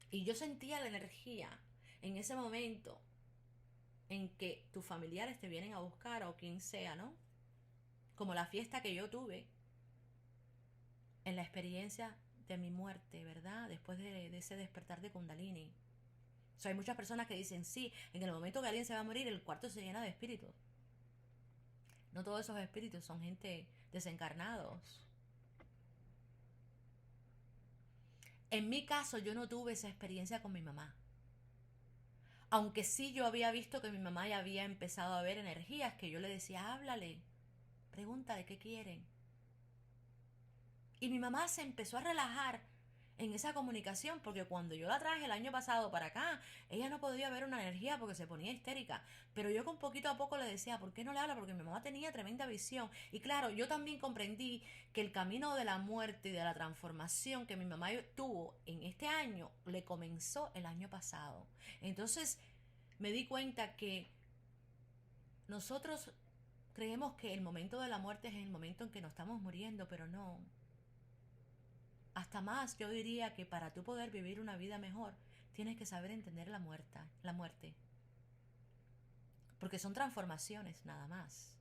Y yo sentía la energía en ese momento en que tus familiares te vienen a buscar o quien sea, ¿no? Como la fiesta que yo tuve en la experiencia de mi muerte, ¿verdad? Después de ese despertar de Kundalini. O sea, hay muchas personas que dicen, sí, en el momento que alguien se va a morir, el cuarto se llena de espíritus. No todos esos espíritus son gente desencarnados. En mi caso, yo no tuve esa experiencia con mi mamá. Aunque sí yo había visto que mi mamá ya había empezado a ver energías, que yo le decía, háblale, pregúntale qué quieren. Y mi mamá se empezó a relajar en esa comunicación, porque cuando yo la traje el año pasado para acá, ella no podía ver una energía porque se ponía histérica. Pero yo con poquito a poco le decía, ¿por qué no le habla? Porque mi mamá tenía tremenda visión. Y claro, yo también comprendí que el camino de la muerte y de la transformación que mi mamá tuvo en este año, le comenzó el año pasado. Entonces me di cuenta que nosotros creemos que el momento de la muerte es el momento en que nos estamos muriendo, pero no. Hasta más, yo diría que para tú poder vivir una vida mejor, tienes que saber entender la muerte. Porque son transformaciones nada más.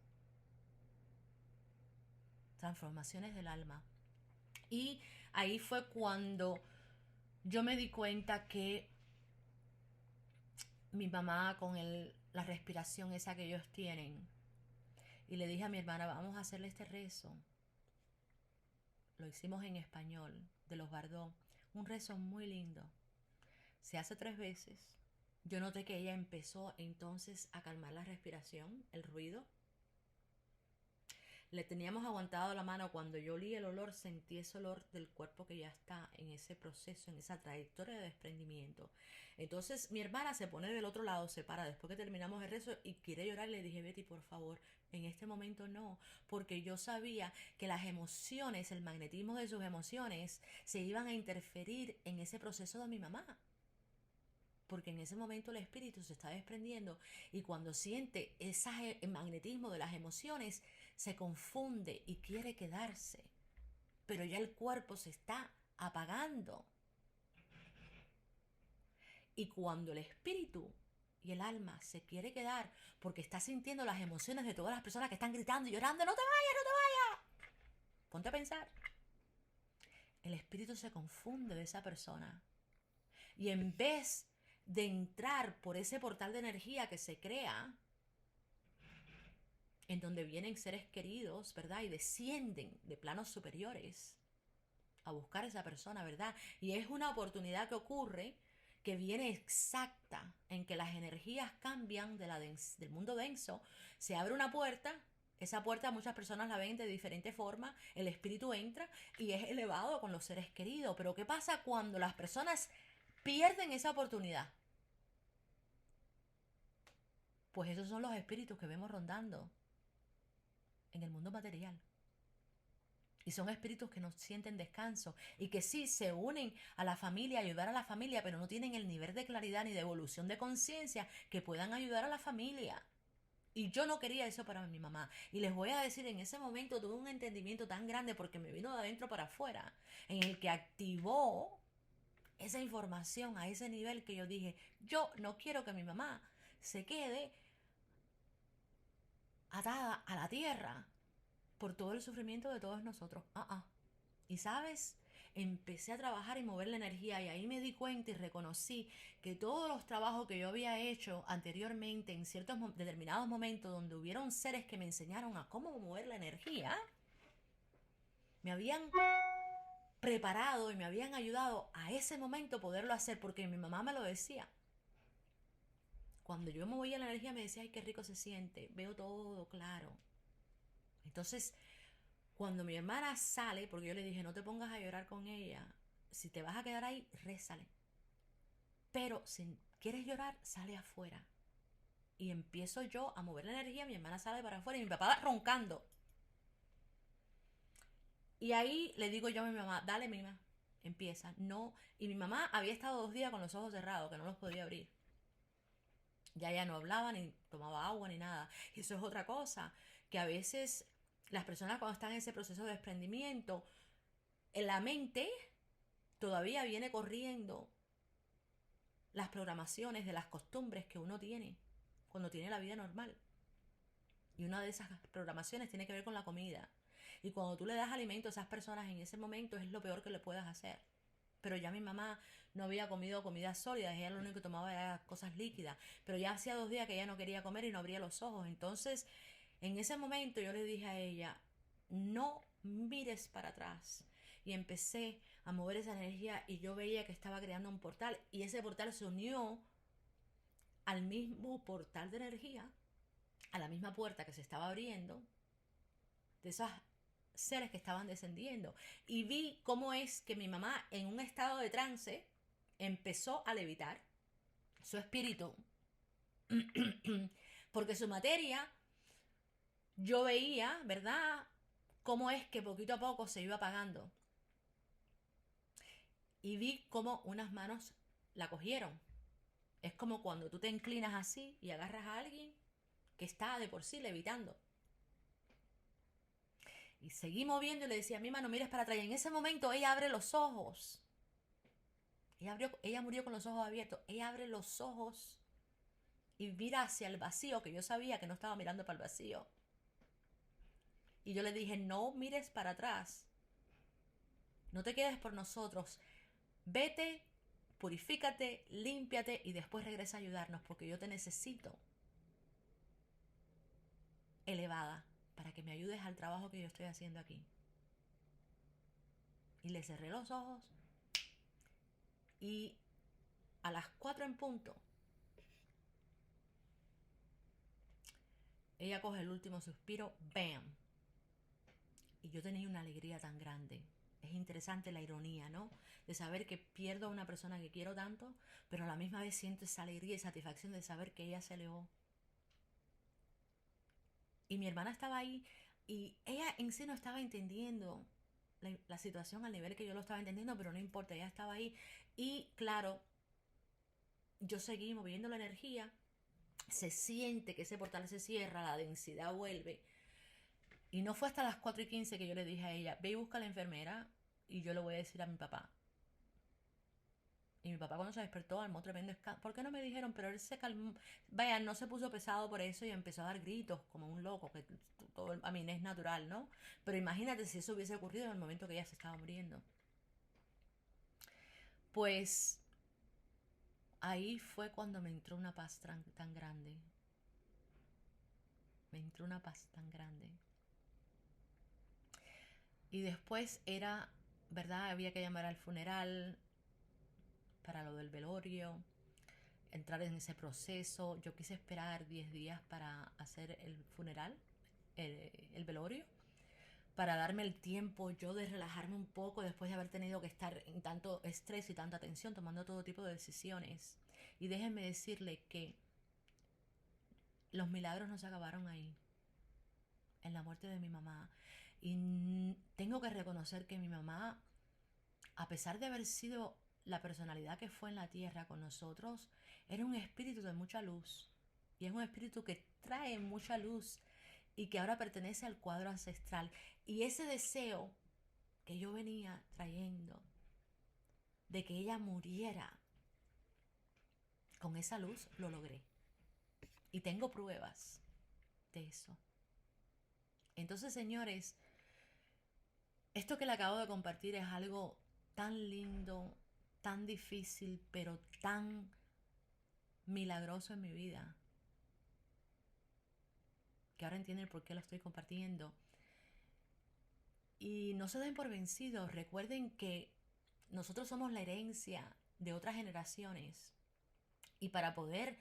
Transformaciones del alma. Y ahí fue cuando yo me di cuenta que mi mamá con la respiración esa que ellos tienen, y le dije a mi hermana, vamos a hacerle este rezo. Lo hicimos en español, de los Bardón. Un rezo muy lindo. Se hace 3 veces. Yo noté que ella empezó entonces a calmar la respiración, el ruido. Le teníamos aguantado la mano. Cuando yo olí el olor, sentí ese olor del cuerpo que ya está en ese proceso, en esa trayectoria de desprendimiento. Entonces mi hermana se pone del otro lado, se para después que terminamos el rezo y quiere llorar. Le dije, Betty, por favor, en este momento no, porque yo sabía que las emociones, el magnetismo de sus emociones, se iban a interferir en ese proceso de mi mamá, porque en ese momento el espíritu se está desprendiendo y cuando siente ese magnetismo de las emociones se confunde y quiere quedarse, pero ya el cuerpo se está apagando. Y cuando el espíritu y el alma se quiere quedar porque está sintiendo las emociones de todas las personas que están gritando y llorando, no te vayas, no te vayas, ponte a pensar, el espíritu se confunde de esa persona y en vez de entrar por ese portal de energía que se crea, en donde vienen seres queridos, ¿verdad? Y descienden de planos superiores a buscar a esa persona, ¿verdad? Y es una oportunidad que ocurre, que viene exacta, en que las energías cambian del mundo denso, se abre una puerta, esa puerta muchas personas la ven de diferente forma, el espíritu entra y es elevado con los seres queridos. Pero ¿qué pasa cuando las personas pierden esa oportunidad? Pues esos son los espíritus que vemos rondando en el mundo material. Y son espíritus que no sienten descanso y que sí se unen a la familia, ayudar a la familia, pero no tienen el nivel de claridad ni de evolución de conciencia que puedan ayudar a la familia. Y yo no quería eso para mi mamá. Y les voy a decir, en ese momento tuve un entendimiento tan grande porque me vino de adentro para afuera, en el que activó esa información a ese nivel que yo dije, yo no quiero que mi mamá se quede atada a la tierra por todo el sufrimiento de todos nosotros. Y sabes, empecé a trabajar y mover la energía y ahí me di cuenta y reconocí que todos los trabajos que yo había hecho anteriormente en ciertos determinados momentos donde hubieron seres que me enseñaron a cómo mover la energía, me habían preparado y me habían ayudado a ese momento poderlo hacer porque mi mamá me lo decía. Cuando yo movía la energía me decía, ay, qué rico se siente, veo todo claro. Entonces, cuando mi hermana sale, porque yo le dije, no te pongas a llorar con ella, si te vas a quedar ahí, rézale. Pero si quieres llorar, sale afuera. Y empiezo yo a mover la energía, mi hermana sale para afuera y mi papá roncando. Y ahí le digo yo a mi mamá, dale, mi mamá, empieza. No, y mi mamá había estado 2 días con los ojos cerrados, que no los podía abrir. Ya ella no hablaba, ni tomaba agua, ni nada. Y eso es otra cosa, que a veces las personas cuando están en ese proceso de desprendimiento, en la mente todavía viene corriendo las programaciones de las costumbres que uno tiene. cuando tiene la vida normal. Y una de esas programaciones tiene que ver con la comida. Y cuando tú le das alimento a esas personas en ese momento es lo peor que le puedas hacer. Pero ya mi mamá no había comido comidas sólidas, ella lo único que tomaba era cosas líquidas. Pero ya hacía 2 días que ella no quería comer y no abría los ojos. Entonces, en ese momento yo le dije a ella, no mires para atrás. Y empecé a mover esa energía y yo veía que estaba creando un portal. Y ese portal se unió al mismo portal de energía, a la misma puerta que se estaba abriendo, de esos seres que estaban descendiendo. Y vi cómo es que mi mamá, en un estado de trance, empezó a levitar su espíritu. Porque su materia, yo veía, ¿verdad?, cómo es que poquito a poco se iba apagando. Y vi cómo unas manos la cogieron. Es como cuando tú te inclinas así y agarras a alguien que está de por sí levitando. Y seguí moviendo y le decía, mi no mires para atrás. Y en ese momento ella abre los ojos. Ella murió con los ojos abiertos. Ella abre los ojos y mira hacia el vacío, que yo sabía que no estaba mirando para el vacío. Y yo le dije, no mires para atrás. No te quedes por nosotros. Vete, purifícate, límpiate y después regresa a ayudarnos porque yo te necesito elevada para que me ayudes al trabajo que yo estoy haciendo aquí. Y le cerré los ojos y a las 4 en punto ella coge el último suspiro, ¡bam! Y yo tenía una alegría tan grande. Es interesante la ironía, ¿no? De saber que pierdo a una persona que quiero tanto, pero a la misma vez siento esa alegría y satisfacción de saber que ella se elevó. Y mi hermana estaba ahí y ella en sí no estaba entendiendo la situación al nivel que yo lo estaba entendiendo, pero no importa, ella estaba ahí. Y claro, yo seguí moviendo la energía, se siente que ese portal se cierra, la densidad vuelve. Y no fue hasta las 4:15 que yo le dije a ella, ve y busca a la enfermera y yo le voy a decir a mi papá. Y mi papá cuando se despertó armó tremendo escándalo. ¿Por qué no me dijeron? Pero él se calmó. Vaya, no se puso pesado por eso y empezó a dar gritos como un loco, que todo a mí es natural, ¿no? Pero imagínate si eso hubiese ocurrido en el momento que ella se estaba muriendo. Pues ahí fue cuando me entró una paz tan grande. Me entró una paz tan grande. Y después era, ¿verdad? Había que llamar al funeral para lo del velorio, entrar en ese proceso. Yo quise esperar 10 días para hacer el funeral, el velorio, para darme el tiempo yo de relajarme un poco después de haber tenido que estar en tanto estrés y tanta tensión, tomando todo tipo de decisiones. Y déjenme decirle que los milagros no se acabaron ahí, en la muerte de mi mamá. Y tengo que reconocer que mi mamá, a pesar de haber sido la personalidad que fue en la tierra con nosotros, era un espíritu de mucha luz. Y es un espíritu que trae mucha luz y que ahora pertenece al cuadro ancestral. Y ese deseo que yo venía trayendo de que ella muriera con esa luz, lo logré. Y tengo pruebas de eso. Entonces, señores, esto que le acabo de compartir es algo tan lindo, tan difícil, pero tan milagroso en mi vida, que ahora entienden por qué lo estoy compartiendo. Y no se den por vencidos. Recuerden que nosotros somos la herencia de otras generaciones. Y para poder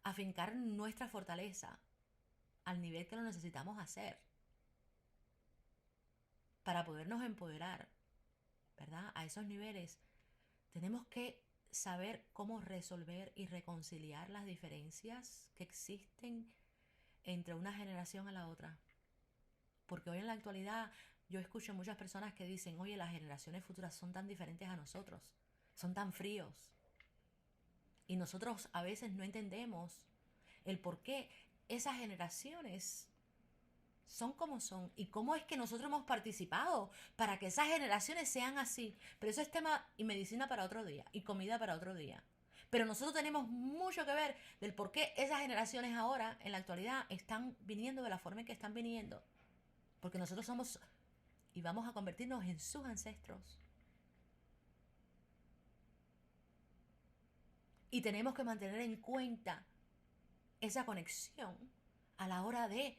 afincar nuestra fortaleza al nivel que lo necesitamos hacer, para podernos empoderar, ¿verdad? A esos niveles, tenemos que saber cómo resolver y reconciliar las diferencias que existen entre una generación a la otra. Porque hoy en la actualidad yo escucho muchas personas que dicen, oye, las generaciones futuras son tan diferentes a nosotros, son tan fríos. Y nosotros a veces no entendemos el por qué esas generaciones son como son y cómo es que nosotros hemos participado para que esas generaciones sean así. Pero eso es tema y medicina para otro día y comida para otro día. Pero nosotros tenemos mucho que ver del por qué esas generaciones ahora, en la actualidad, están viniendo de la forma en que están viniendo. Porque nosotros somos y vamos a convertirnos en sus ancestros. Y tenemos que mantener en cuenta esa conexión a la hora de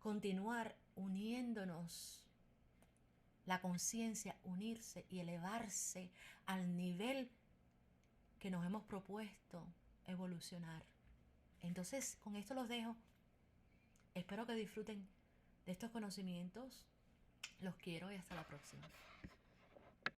continuar uniéndonos. La conciencia, unirse y elevarse al nivel que nos hemos propuesto evolucionar. Entonces, con esto los dejo. Espero que disfruten de estos conocimientos. Los quiero y hasta la próxima.